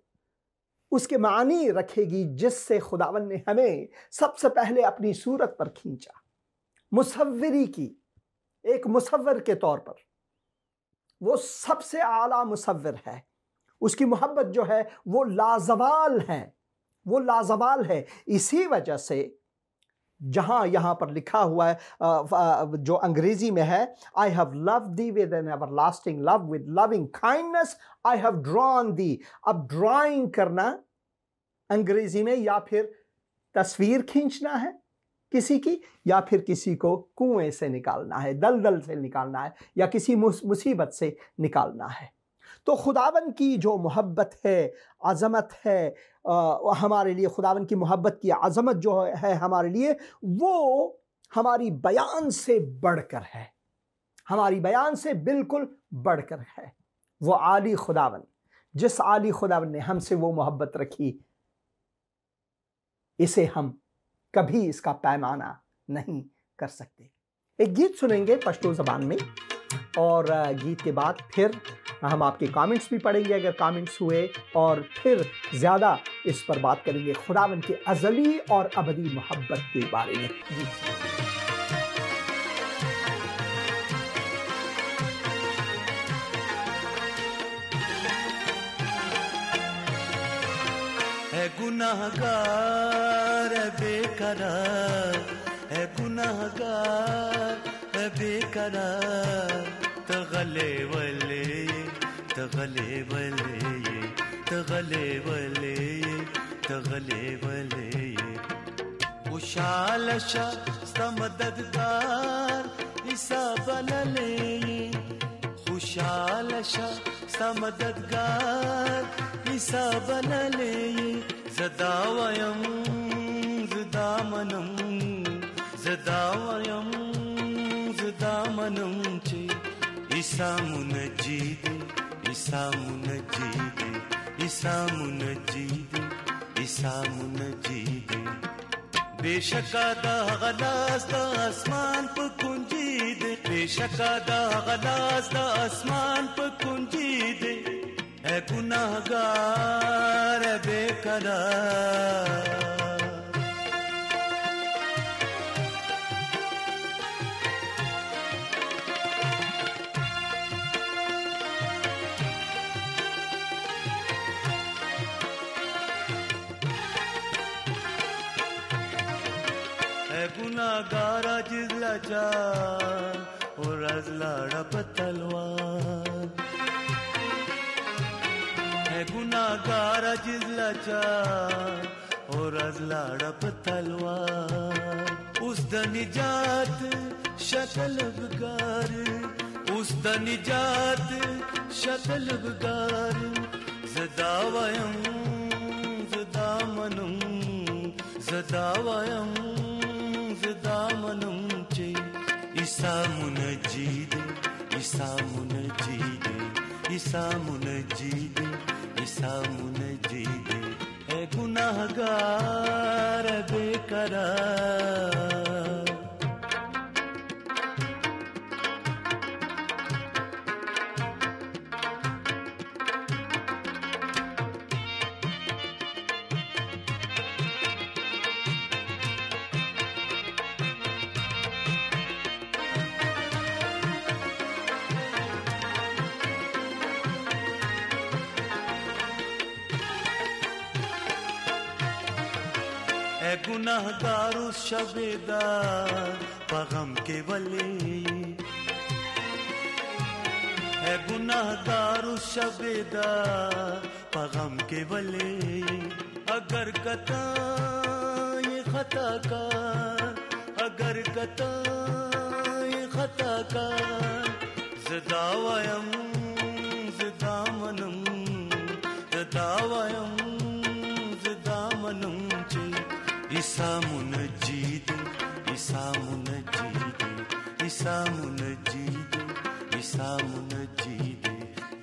उसके मानी रखेगी, जिससे खुदावन ने हमें सबसे पहले अपनी सूरत पर खींचा, मुसव्विरी की, एक मुसव्विर के तौर पर। वो सबसे आला मुसव्विर है, उसकी मोहब्बत जो है वो लाजवाल है, वो लाजवाल है। इसी वजह से जहां यहां पर लिखा हुआ है, जो अंग्रेजी में है, I have loved thee with an everlasting love, with loving kindness I have drawn thee. अब ड्राइंग करना अंग्रेजी में या फिर तस्वीर खींचना है किसी की, या फिर किसी को कुएं से निकालना है, दलदल से निकालना है, या किसी मुसीबत से निकालना है। तो खुदावन की जो मोहब्बत है, अज़मत है हमारे लिए, खुदावन की मोहब्बत की अज़मत जो है हमारे लिए, वो हमारी बयान से बढ़कर है, हमारी बयान से बिल्कुल बढ़कर है। वो आली खुदावन, जिस आली खुदावन ने हमसे वो मोहब्बत रखी, इसे हम कभी इसका पैमाना नहीं कर सकते। एक गीत सुनेंगे पश्तो ज़बान में और गीत के बाद फिर हम आपके कमेंट्स भी पढ़ेंगे अगर कमेंट्स हुए, और फिर ज़्यादा इस पर बात करेंगे खुदावन की अज़ली और अबदी मोहब्बत के बारे में। है गुनाहगार बेकरार, है गुनाहगार बेकरार, तगले वले तगले वले तगले वले तगले वले, उशाल शा समददगार ईसा बनले, खुशाल शा समददगार ईसा बनले, ज़दावयम ज़दामनम ज़दावयम ज़दामनम चे, ईसा मुनजीदे ईसा मुनजीदे ईसा मुनजीदे ईसा मुनजीदे, बेशका दा गलास दा आसमान पर कुंजीदे, बेशका दा गलास दा आसमान पर कुंजीदे, है गुनाहगार बेकरार। है गुनाहगारा जिजला जान और अजलाड़ा पतलवार, है गुनाहगारा जिजला जान और अजलाड़ा पतलवार, उस द निजात शक्ल बगार, उस द निजात शक्ल बगार, ज़दावयम ज़दामनम ज़दावयम ज़दामनम चे, ईसा मुनजीदे ईसा मुनजीदे ईसा मुनजीदे ईसा मुनजीदे, है गुनाहगार बेकरार। है गुनाहगार उस शबेदार पगम के वले, है गुनाहगार उस शबेदार पगम के वले। अगर कता ये खता का, अगर कता ये खता का, ज़दावयम ज़दामनम ज़दावयम ज़दामनम चे ईसा मुनजीद ईसा मुनजीद ईसा मुनजीद ईसा मुनजीद।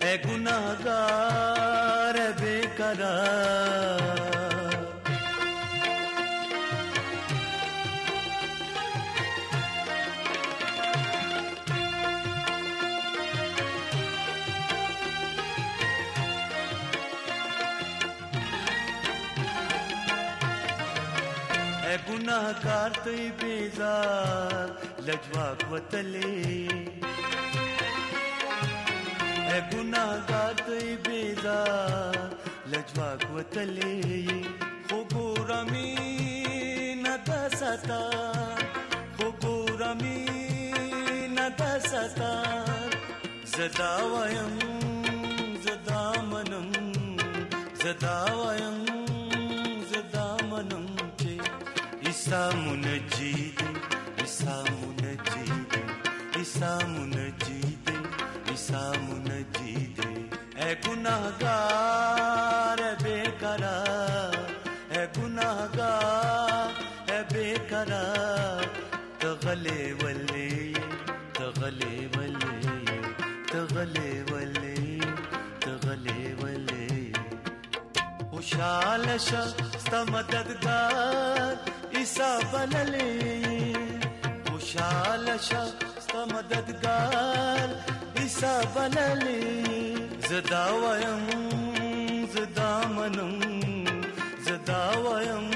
ए गुनाहगार ए बेकरार, गुनाहगार तई बेजार लजवाक वतले, है गुनाहगार तई बेजार लजवाक वतले। खुगुरमी न दसता, खुगुरमी न दसता, ज़दावयम ज़दामनम ज़दावयम ज़दामनम चे ईसा मुनजीद ईसा मुनजीद ईसा मुनजीद ईसा मुनजीद। ए गुनाहगार ए बेकरार, ए गुनाहगार ए बेकरार, तगले वले तगले वले तगले वले तगले वले। खुशाल sta मददगार ईसा बनले, खुशाल sta मददगार ईसा बनले। ज़दावयम ज़दामनम ज़दावयम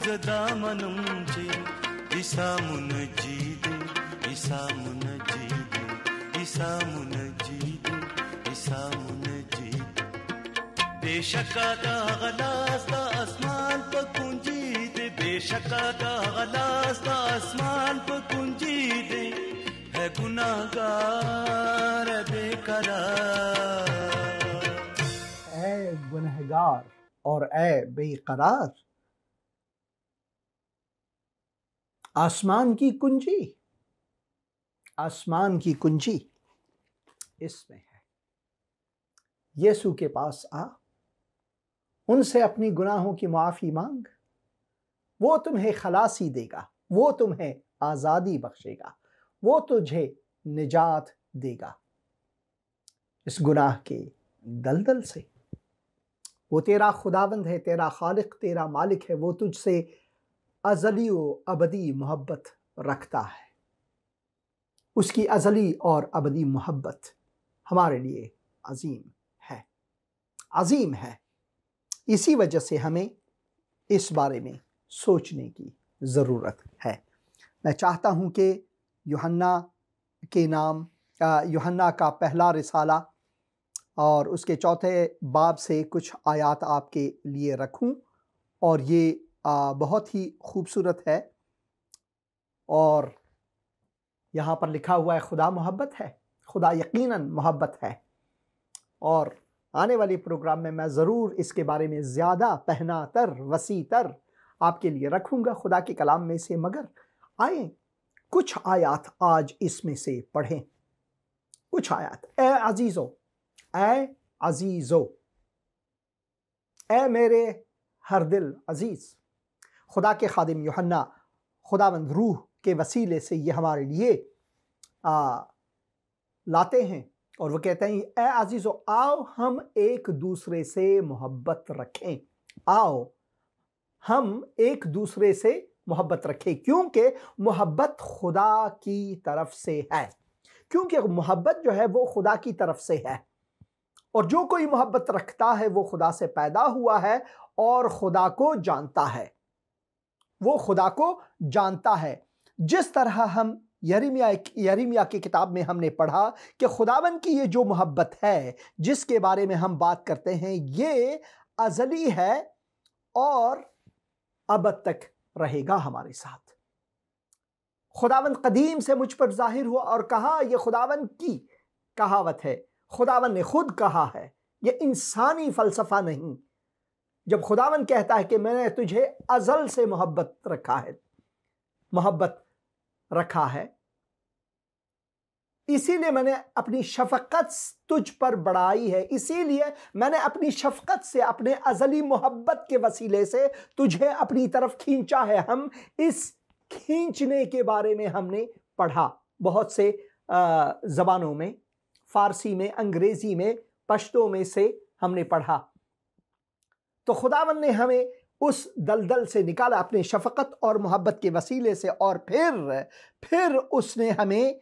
ज़दामनम चे ईसा मुनजीद ईसा मुनजीद ईसा मुनजीद ईसा मुनजीद। बेशका दा गलास दा आसमान पर कुंजी दे, बेशका दा गलास दा आसमान पर कुंजी दे, है गुनाहगार है बेकरार। ऐ गुनहगार और ऐ बेकरार, आसमान की कुंजी, आसमान की कुंजी इसमें है। यीशु के पास आ, उनसे अपनी गुनाहों की माफ़ी मांग, वो तुम्हें खलासी देगा, वो तुम्हें आज़ादी बख्शेगा, वो तुझे निजात देगा इस गुनाह के दलदल से। वो तेरा खुदावंद है, तेरा खालिक, तेरा मालिक है। वो तुझसे अज़ली व अबदी मोहब्बत रखता है। उसकी अज़ली और अबदी मोहब्बत हमारे लिए अजीम है, अजीम है। इसी वजह से हमें इस बारे में सोचने की ज़रूरत है। मैं चाहता हूँ कि यूहन्ना के नाम, यूहन्ना का पहला रिसाला और उसके चौथे बाब से कुछ आयात आपके लिए रखूं, और ये बहुत ही खूबसूरत है। और यहाँ पर लिखा हुआ है खुदा मोहब्बत है, खुदा यकीनन मोहब्बत है। और आने वाले प्रोग्राम में मैं ज़रूर इसके बारे में ज़्यादा पहना तर, वसी तर आपके लिए रखूँगा खुदा के कलाम में से। मगर आए कुछ आयात आज इसमें से पढ़ें, कुछ आयात। ए अजीज़ो, ए अजीज़ो, ए मेरे हर दिल अजीज़। खुदा के खादिम यूहन्ना खुदावंद रूह के वसीले से ये हमारे लिए लाते हैं, और वो कहते हैं ए अजीज़ो, आओ हम एक दूसरे से मोहब्बत रखें, आओ हम एक दूसरे से मोहब्बत रखें, क्योंकि मोहब्बत खुदा की तरफ से है। क्योंकि मोहब्बत जो है वो खुदा की तरफ से है, और जो कोई मोहब्बत रखता है वो खुदा से पैदा हुआ है और खुदा को जानता है, वो खुदा को जानता है। जिस तरह हम यरीमिया की किताब में हमने पढ़ा कि खुदावन की ये जो मोहब्बत है जिसके बारे में हम बात करते हैं, ये अज़ली है और अब तक रहेगा हमारे साथ। खुदावंद कदीम से मुझ पर जाहिर हुआ और कहा, यह खुदावंद की कहावत है, खुदावंद ने खुद कहा है, यह इंसानी फलसफा नहीं। जब खुदावंद कहता है कि मैंने तुझे अजल से मोहब्बत रखा है, इसीलिए मैंने अपनी शफकत तुझ पर बढ़ाई है, इसीलिए मैंने अपनी शफकत से, अपने अजली मोहब्बत के वसीले से तुझे अपनी तरफ खींचा है। हम इस खींचने के बारे में हमने पढ़ा बहुत से ज़बानों में, फारसी में, अंग्रेजी में, पश्तो में से हमने पढ़ा। तो खुदावन ने हमें उस दलदल से निकाला अपने शफकत और मोहब्बत के वसीले से, और फिर उसने हमें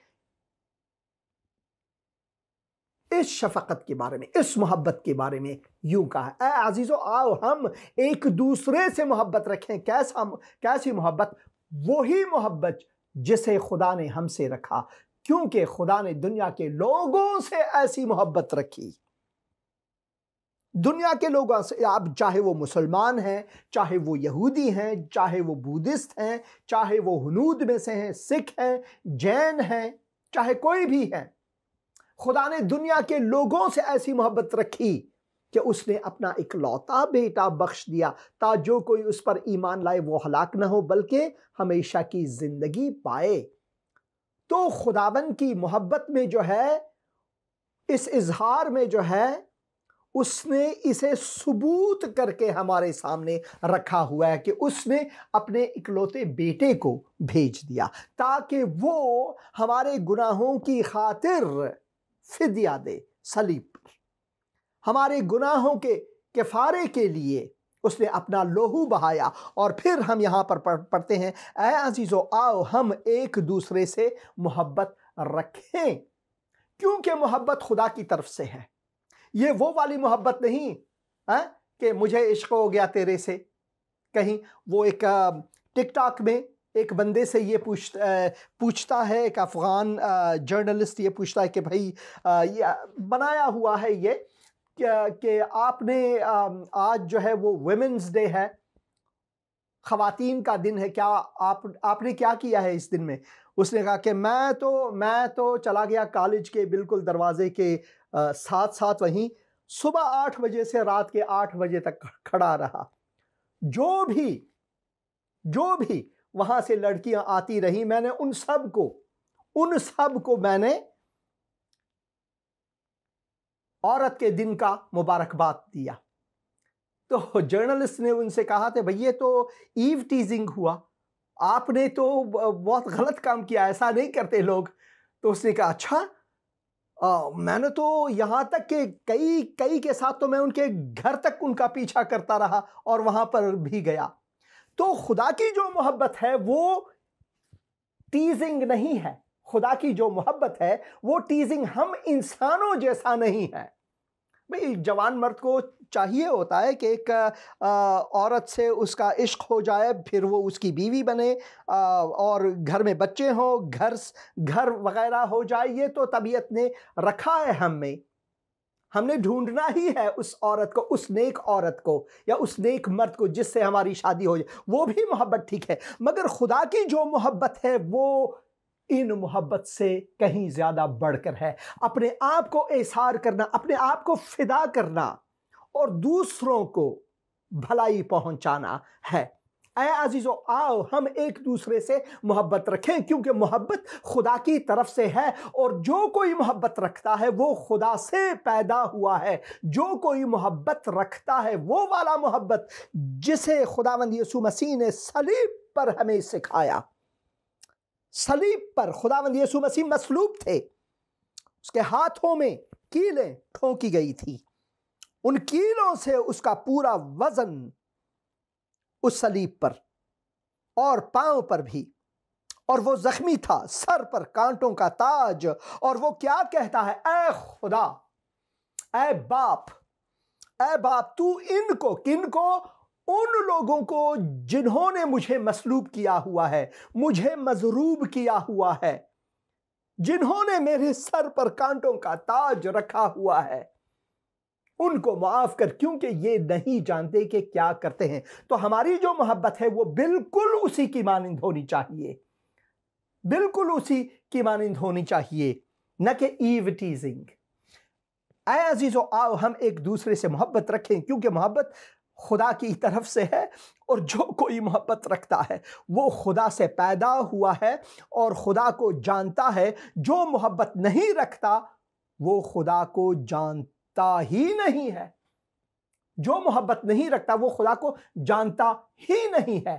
इस शफकत के बारे में, इस मोहब्बत के बारे में यूं कहा, ऐ अजीजों आओ हम एक दूसरे से मोहब्बत रखें। कैसी मोहब्बत? वही मोहब्बत जिसे खुदा ने हमसे रखा, क्योंकि खुदा ने दुनिया के लोगों से ऐसी मोहब्बत रखी। दुनिया के लोगों से, आप चाहे वो मुसलमान हैं, चाहे वो यहूदी हैं, चाहे वो बुद्धिस्ट हैं, चाहे वो हुनूद में से हैं, सिख हैं, जैन हैं, चाहे कोई भी है, खुदा ने दुनिया के लोगों से ऐसी मोहब्बत रखी कि उसने अपना इकलौता बेटा बख्श दिया, ताकि जो कोई उस पर ईमान लाए वो हलाक न हो बल्कि हमेशा की जिंदगी पाए। तो खुदावन की मोहब्बत में जो है, इस इजहार में जो है, उसने इसे सबूत करके हमारे सामने रखा हुआ है कि उसने अपने इकलौते बेटे को भेज दिया ताकि वो हमारे गुनाहों की खातिर फिदिया दे सलीब पर। हमारे गुनाहों के किफारे के लिए उसने अपना लोहू बहाया। और फिर हम यहाँ पर पढ़ते हैं, ऐ अजीजों आओ हम एक दूसरे से मोहब्बत रखें, क्योंकि मोहब्बत खुदा की तरफ से है। ये वो वाली मोहब्बत नहीं है कि मुझे इश्क हो गया तेरे से। कहीं वो एक टिकटॉक में एक बंदे से ये पूछता है, एक अफ़गान जर्नलिस्ट ये पूछता है कि भाई ये बनाया हुआ है ये कि आपने आज जो है वो वुमेन्स डे है, ख़वातीन का दिन है, क्या आपने क्या किया है इस दिन में? उसने कहा कि मैं तो चला गया कॉलेज के बिल्कुल दरवाजे के साथ साथ वहीं सुबह 8 बजे से रात के 8 बजे तक खड़ा रहा। जो भी वहां से लड़कियां आती रही, मैंने उन सब को मैंने औरत के दिन का मुबारकबाद दिया। तो जर्नलिस्ट ने उनसे कहा था, भैया तो ईव टीजिंग हुआ, आपने तो बहुत गलत काम किया, ऐसा नहीं करते लोग। तो उसने कहा अच्छा, मैंने तो यहाँ तक कि कई के साथ तो मैं उनके घर तक उनका पीछा करता रहा और वहां पर भी गया। तो खुदा की जो मोहब्बत है वो टीजिंग नहीं है। खुदा की जो मोहब्बत है वो टीजिंग, हम इंसानों जैसा नहीं है। भाई जवान मर्द को चाहिए होता है कि एक औरत से उसका इश्क हो जाए, फिर वो उसकी बीवी बने और घर में बच्चे हों, घर वगैरह हो जाए। ये तो तबीयत ने रखा है हमने ढूंढना ही है उस औरत को, उस नेक औरत को या उस नेक मर्द को जिससे हमारी शादी हो जाए। वो भी मोहब्बत ठीक है, मगर खुदा की जो मोहब्बत है वो इन मोहब्बत से कहीं ज्यादा बढ़कर है। अपने आप को एसार करना, अपने आप को फिदा करना और दूसरों को भलाई पहुंचाना है। ऐ अजीजों आओ हम एक दूसरे से मोहब्बत रखें, क्योंकि मोहब्बत खुदा की तरफ से है और जो कोई मोहब्बत रखता है वो खुदा से पैदा हुआ है। जो कोई मोहब्बत रखता है वो वाला मोहब्बत जिसे खुदावंद यीशु मसीह ने सलीब पर हमें सिखाया। सलीब पर खुदावंद यीशु मसीह मसलूब थे, उसके हाथों में कीलें ठोंकी गई थी, उन कीलों से उसका पूरा वजन उस सलीब पर और पांव पर भी, और वो जख्मी था, सर पर कांटों का ताज। और वो क्या कहता है, ऐ खुदा, ऐ बाप तू इनको, किनको? उन लोगों को जिन्होंने मुझे मसलूब किया हुआ है, मुझे मजरूब किया हुआ है, जिन्होंने मेरे सर पर कांटों का ताज रखा हुआ है, उनको माफ कर, क्योंकि ये नहीं जानते कि क्या करते हैं। तो हमारी जो मोहब्बत है वो बिल्कुल उसी की मानिंद होनी चाहिए, बिल्कुल उसी की मानिंद होनी चाहिए, न कि ईव टीजिंग। ऐ अजीजों, आओ हम एक दूसरे से मोहब्बत रखें, क्योंकि मोहब्बत खुदा की तरफ से है, और जो कोई मोहब्बत रखता है वो खुदा से पैदा हुआ है और खुदा को जानता है। जो मोहब्बत नहीं रखता वो खुदा को जानता ही नहीं है। जो मोहब्बत नहीं रखता वो खुदा को जानता ही नहीं है,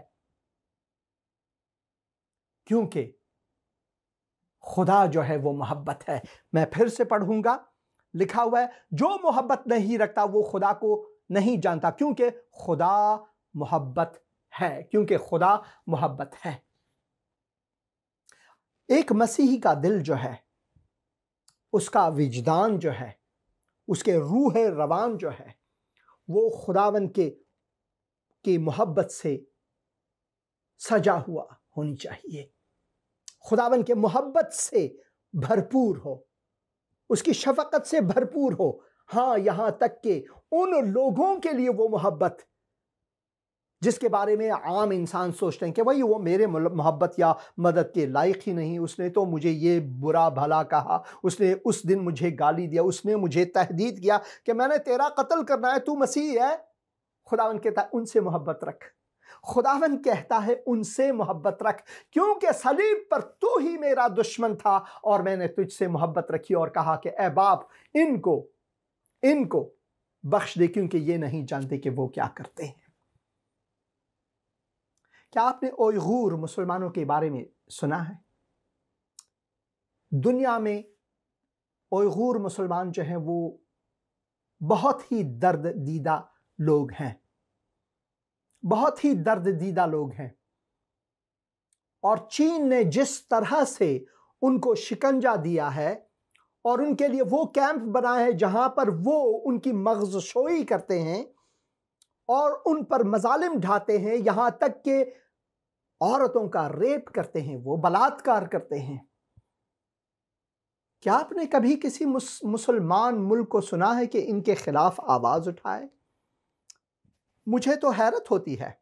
क्योंकि खुदा जो है वो मोहब्बत है। मैं फिर से पढ़ूंगा, लिखा हुआ है, जो मोहब्बत नहीं रखता वो खुदा को नहीं जानता, क्योंकि खुदा मोहब्बत है, क्योंकि खुदा मोहब्बत है। एक मसीही का दिल जो है, उसका विजदान जो है, उसके रूह रवान जो है, वो खुदावन की मोहब्बत से सजा हुआ होनी चाहिए, खुदावन के मोहब्बत से भरपूर हो, उसकी शफकत से भरपूर हो। हाँ, यहां तक कि उन लोगों के लिए वो मोहब्बत जिसके बारे में आम इंसान सोचते हैं कि भाई वो मेरे मोहब्बत या मदद के लायक ही नहीं, उसने तो मुझे ये बुरा भला कहा, उसने उस दिन मुझे गाली दिया, उसने मुझे तहदीद किया कि मैंने तेरा कत्ल करना है, तू मसीह है। खुदावन कहता है उनसे मोहब्बत रख, खुदावन कहता है उनसे मोहब्बत रख, क्योंकि सलीब पर तू ही मेरा दुश्मन था और मैंने तुझसे मोहब्बत रखी और कहा कि ए बाप इनको बख्श दे, क्योंकि ये नहीं जानते कि वो क्या करते हैं। क्या आपने उइगुर मुसलमानों के बारे में सुना है? दुनिया में उइगुर मुसलमान जो हैं वो बहुत ही दर्द दीदा लोग हैं, बहुत ही दर्द दीदा लोग हैं। और चीन ने जिस तरह से उनको शिकंजा दिया है और उनके लिए वो कैंप बनाए हैं जहां पर वो उनकी मगजशोई करते हैं और उन पर मजालिम ढाते हैं, यहां तक कि औरतों का रेप करते हैं, वो बलात्कार करते हैं। क्या आपने कभी किसी मुसलमान मुल्क को सुना है कि इनके खिलाफ आवाज उठाए? मुझे तो हैरत होती है।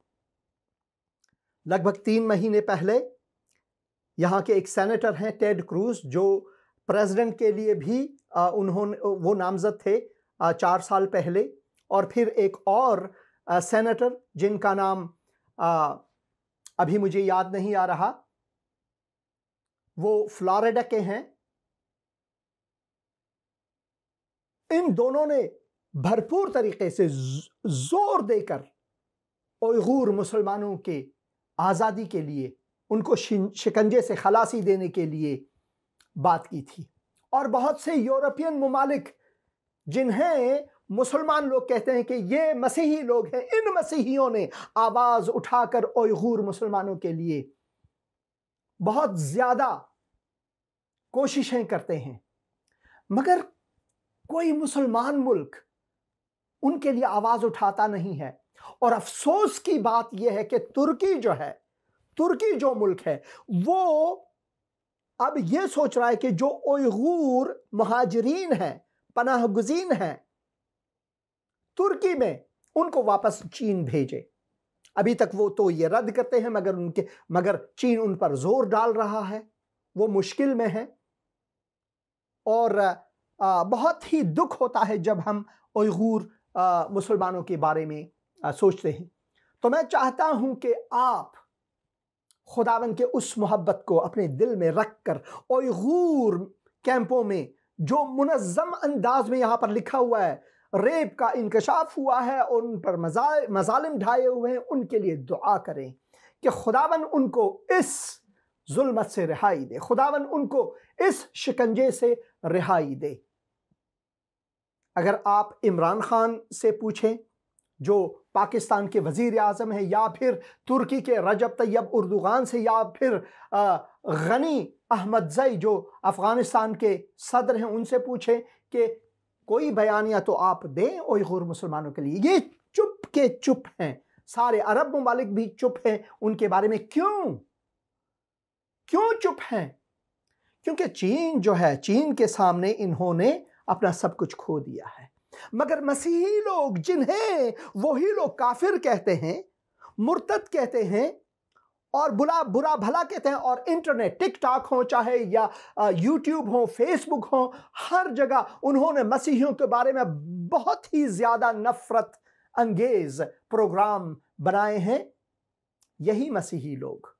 लगभग 3 महीने पहले यहां के एक सेनेटर हैं टेड क्रूज, जो प्रेसिडेंट के लिए भी वो नामजद थे 4 साल पहले, और फिर एक और सेनेटर जिनका नाम अभी मुझे याद नहीं आ रहा, वो फ्लोरिडा के हैं। इन दोनों ने भरपूर तरीके से जोर देकर उइगुर मुसलमानों के आज़ादी के लिए, उनको शिकंजे से खलासी देने के लिए बात की थी। और बहुत से यूरोपियन ममालिक जिन्हें मुसलमान लोग कहते हैं कि ये मसीही लोग हैं, इन मसीहियों ने आवाज उठाकर उइगुर मुसलमानों के लिए बहुत ज्यादा कोशिशें करते हैं, मगर कोई मुसलमान मुल्क उनके लिए आवाज उठाता नहीं है। और अफसोस की बात यह है कि तुर्की जो मुल्क है वो अब यह सोच रहा है कि जो उइगुर मुहाजिरीन हैं, पनाह गुज़ीन हैं तुर्की में, उनको वापस चीन भेजे। अभी तक वो तो ये रद्द करते हैं, मगर चीन उन पर जोर डाल रहा है, वो मुश्किल में है। और बहुत ही दुख होता है जब हम उइगुर मुसलमानों के बारे में सोचते हैं। तो मैं चाहता हूं कि आप खुदावन के उस मोहब्बत को अपने दिल में रखकर उइगुर कैंपों में जो मुनज़्ज़म अंदाज में यहां पर लिखा हुआ है रेप का इंकशाफ हुआ है और उन पर मजालिम ढाए हुए हैं, उनके लिए दुआ करें कि खुदावन उनको इस जुल्मत से रिहाई दे, खुदावन उनको इस शिकंजे से रिहाई दे। अगर आप इमरान खान से पूछें जो पाकिस्तान के वजीर आज़म है, या फिर तुर्की के रजब तैयब उर्दुगान से, या फिर गनी अहमदज़ई जो अफ़गानिस्तान के सदर हैं, उनसे पूछें कि कोई बयानिया तो आप दें उइगुर मुसलमानों के लिए। ये चुप के चुप हैं, सारे अरब ममालिक भी चुप हैं उनके बारे में। क्यों चुप हैं? क्योंकि चीन जो है, चीन के सामने इन्होंने अपना सब कुछ खो दिया है। मगर मसीही लोग, जिन्हें वही लोग काफिर कहते हैं, मुर्तद कहते हैं और बुरा भला कहते हैं, और इंटरनेट, टिकटॉक हो चाहे या यूट्यूब हो, फेसबुक हो, हर जगह उन्होंने मसीहियों के बारे में बहुत ही ज्यादा नफरत अंगेज प्रोग्राम बनाए हैं। यही मसीही लोग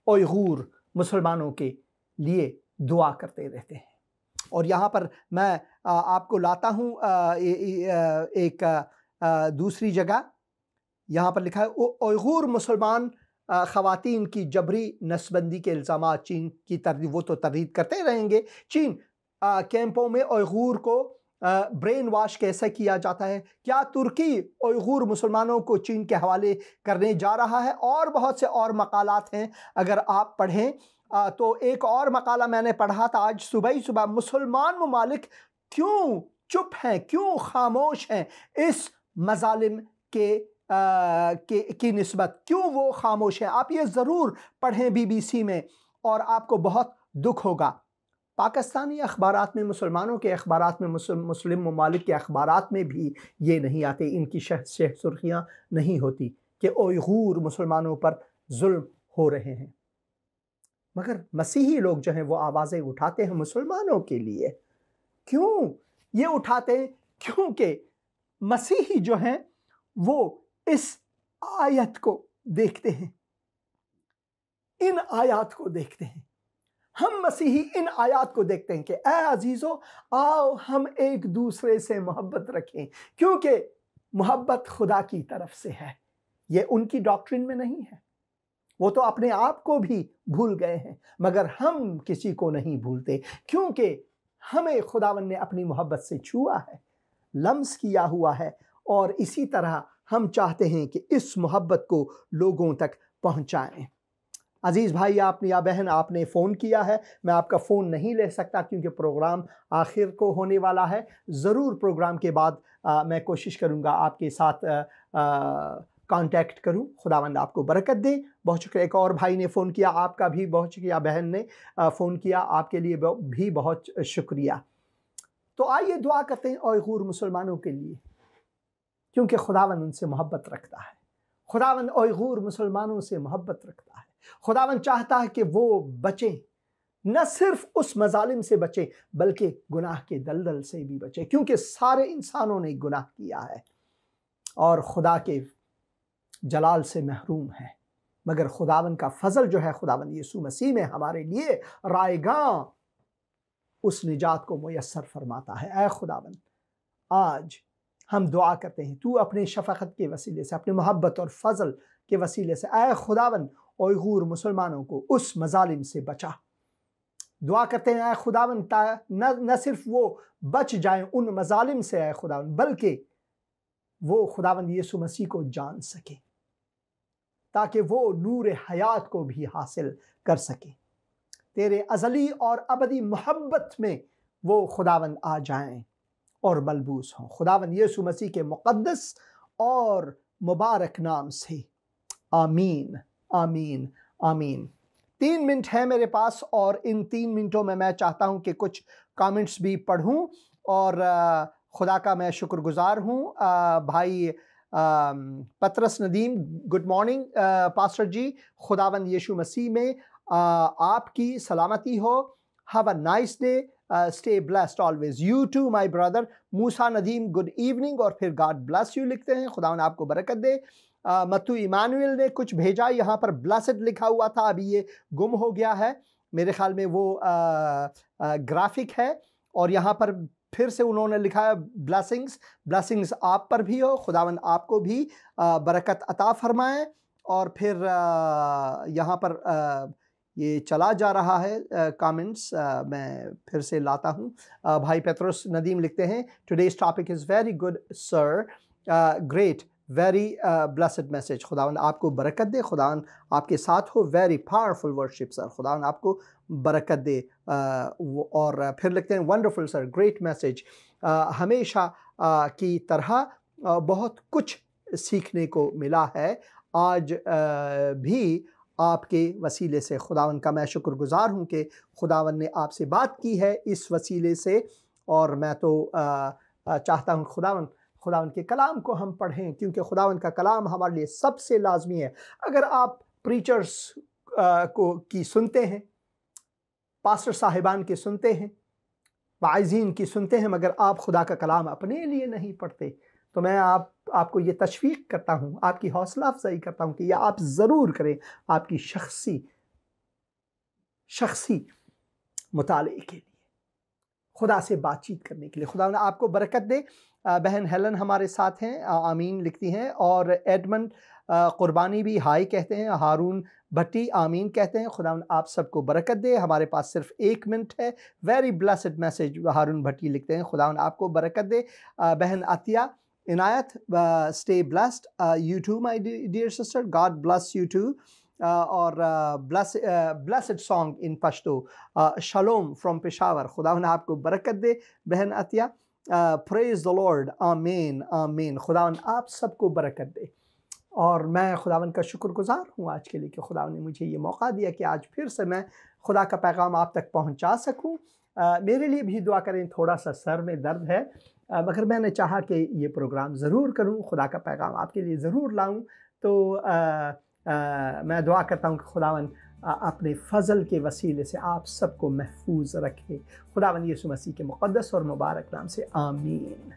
उइगुर मुसलमानों के लिए दुआ करते रहते हैं। और यहाँ पर मैं आपको लाता हूँ एक दूसरी जगह। यहाँ पर लिखा है, उइगुर मुसलमान ख़वातीन की जबरी नस्बंदी के इल्ज़ाम चीन की तरदीद, वो तो तरदीद करते रहेंगे। चीन कैंपों में उइगुर को ब्रेन वॉश कैसे किया जाता है, क्या तुर्की उइगुर मुसलमानों को चीन के हवाले करने जा रहा है, और बहुत से और मकालात हैं अगर आप पढ़ें। तो एक और मकाला मैंने पढ़ा था आज सुबह ही सुबह, मुसलमान ममालिक क्यों चुप हैं, क्यों खामोश हैं इस मजालिम की निस्बत, क्यों वो खामोश हैं। आप ये ज़रूर पढ़ें BBC में और आपको बहुत दुख होगा। पाकिस्तानी अखबारात में, मुसलमानों के अखबारात में, मुस्लिम ममालिक के अखबारात में भी ये नहीं आते, इनकी शह सुर्खियाँ नहीं होती कि उइगुर मुसलमानों पर जुल्म हो रहे हैं। मगर मसीही लोग जो हैं वो आवाज़ें उठाते हैं मुसलमानों के लिए। क्यों ये उठाते हैं? क्योंकि मसीही जो हैं वो इस आयत को देखते हैं, इन आयत को देखते हैं। हम मसीही इन आयत को देखते हैं कि ऐ अजीज़ों, आओ हम एक दूसरे से मोहब्बत रखें, क्योंकि मोहब्बत खुदा की तरफ से है। ये उनकी डॉक्ट्रिन में नहीं है, वो तो अपने आप को भी भूल गए हैं, मगर हम किसी को नहीं भूलते, क्योंकि हमें खुदावन ने अपनी मोहब्बत से छुआ है, लम्स किया हुआ है, और इसी तरह हम चाहते हैं कि इस मोहब्बत को लोगों तक पहुंचाएं। अजीज़ भाई आपने या बहन आपने फ़ोन किया है, मैं आपका फ़ोन नहीं ले सकता क्योंकि प्रोग्राम आखिर को होने वाला है। ज़रूर प्रोग्राम के बाद मैं कोशिश करूँगा आपके साथ कांटेक्ट करूं। खुदावंद आपको बरकत दे। बहुत शुक्रिया। एक और भाई ने फ़ोन किया, आपका भी बहुत शुक्रिया। बहन ने फ़ोन किया, आपके लिए भी बहुत शुक्रिया। तो आइए दुआ करते हैं उइगुर मुसलमानों के लिए, क्योंकि खुदावंद उनसे मोहब्बत रखता है। खुदावंद उइगुर मुसलमानों से मोहब्बत रखता है। खुदावंद चाहता है कि वो बचें, न सिर्फ उस मजालिम से बचें बल्कि गुनाह के दलदल से भी बचें, क्योंकि सारे इंसानों ने गुनाह किया है और खुदा के जलाल से महरूम है। मगर खुदावन का फजल जो है, खुदावन यीशु मसीह में हमारे लिए रायगां उस निजात को मुयस्सर फरमाता है। ऐ खुदावन, आज हम दुआ करते हैं, तू अपने शफकत के वसीले से, अपने मोहब्बत और फजल के वसीले से, ऐ खुदावन उइगुर मुसलमानों को उस मजालिम से बचा। दुआ करते हैं ऐ खुदावन न सिर्फ वो बच जाएं उन मजालिम से ऐ खुदावन, बल्कि वो खुदावन यीशु मसीह को जान सके, ताकि वो नूर हयात को भी हासिल कर सके। तेरे अज़ली और अबदी मोहब्बत में वो खुदावंद आ जाएं और मलबूस हों। खुदावंद यीशु मसीह के मुक़द्दस और मुबारक नाम से आमीन, आमीन, आमीन। 3 मिनट है मेरे पास और इन 3 मिनटों में मैं चाहता हूं कि कुछ कमेंट्स भी पढ़ूं और खुदा का मैं शुक्रगुजार हूं। भाई Patras Nadeem, good morning pastor ji, खुदावंद यीशु मसीह में आपकी सलामती हो। Have a nice day, stay blessed always. You too my brother. Musa Nadeem, good evening और फिर गॉड ब्लेस यू लिखते हैं, खुदावंद आपको बरकत दे। मत्तू इमानुएल ने कुछ भेजा, यहाँ पर ब्लेसड लिखा हुआ था, अभी ये गुम हो गया है, मेरे ख्याल में वो ग्राफिक है, और यहाँ पर फिर से उन्होंने लिखा है ब्लेसिंग्स। ब्लेसिंग्स आप पर भी हो, खुदावंद आपको भी बरकत अता फरमाए। और फिर यहाँ पर ये चला जा रहा है कमेंट्स, मैं फिर से लाता हूँ। भाई पेट्रोस नदीम लिखते हैं, today's topic is very good sir, great, very blessed message. खुदावंद आपको बरकत दे, खुदावंद आपके साथ हो, वेरी पावरफुल वर्शिप सर, खुदावंद आपको बरकत दे। और फिर लिखते हैं वंडरफुल सर, ग्रेट मैसेज, हमेशा की तरह बहुत कुछ सीखने को मिला है, आज भी आपके वसीले से। खुदावंद का मैं शुक्रगुजार हूँ कि खुदावंद ने आपसे बात की है इस वसीले से, और मैं तो चाहता हूँ खुदावन के कलाम को हम पढ़ें, क्योंकि खुदावन का कलाम हमारे लिए सबसे लाजमी है। अगर आप प्रीचर्स की सुनते हैं, पास्टर साहिबान की सुनते हैं, वाइज़ीन की सुनते हैं, मगर आप खुदा का कलाम अपने लिए नहीं पढ़ते, तो मैं आपको ये तशवीक़ करता हूँ, आपकी हौसला अफजाई करता हूँ कि यह आप ज़रूर करें आपकी शख्सी मुताले के लिए, खुदा से बातचीत करने के लिए। खुदा ने आपको बरकत दे। बहन हेलन हमारे साथ हैं, आमीन लिखती हैं, और एडमंड कुर्बानी भी हाई कहते हैं, हारून भट्टी आमीन कहते हैं। खुदा आप सबको बरकत दे। हमारे पास सिर्फ 1 मिनट है। Very blessed message Haroon Bhatti लिखते हैं, खुदा आपको बरकत दे। बहन Atiya Inayat, stay blessed, you too my dear sister, God bless you too. और blessed song in Pashto, shalom from Peshawar, खुदा आपको बरकत दे बहन अतिया। प्रेज द लॉर्ड, आमीन आमीन। खुदा आप सबको बरकत दे। और मैं खुदावन का शुक्रगुजार हूँ आज के लिए कि खुदा ने मुझे ये मौका दिया कि आज फिर से मैं खुदा का पैगाम आप तक पहुँचा सकूँ। मेरे लिए भी दुआ करें, थोड़ा सा सर में दर्द है, मगर मैंने चाहा कि ये प्रोग्राम ज़रूर करूँ, खुदा का पैगाम आपके लिए ज़रूर लाऊँ। तो मैं दुआ करता हूँ कि खुदावन अपने फ़ज़ल के वसीले से आप सबको महफूज रखे। खुदावन यीशु मसीह के मुक़द्दस और मुबारक नाम से आमीन।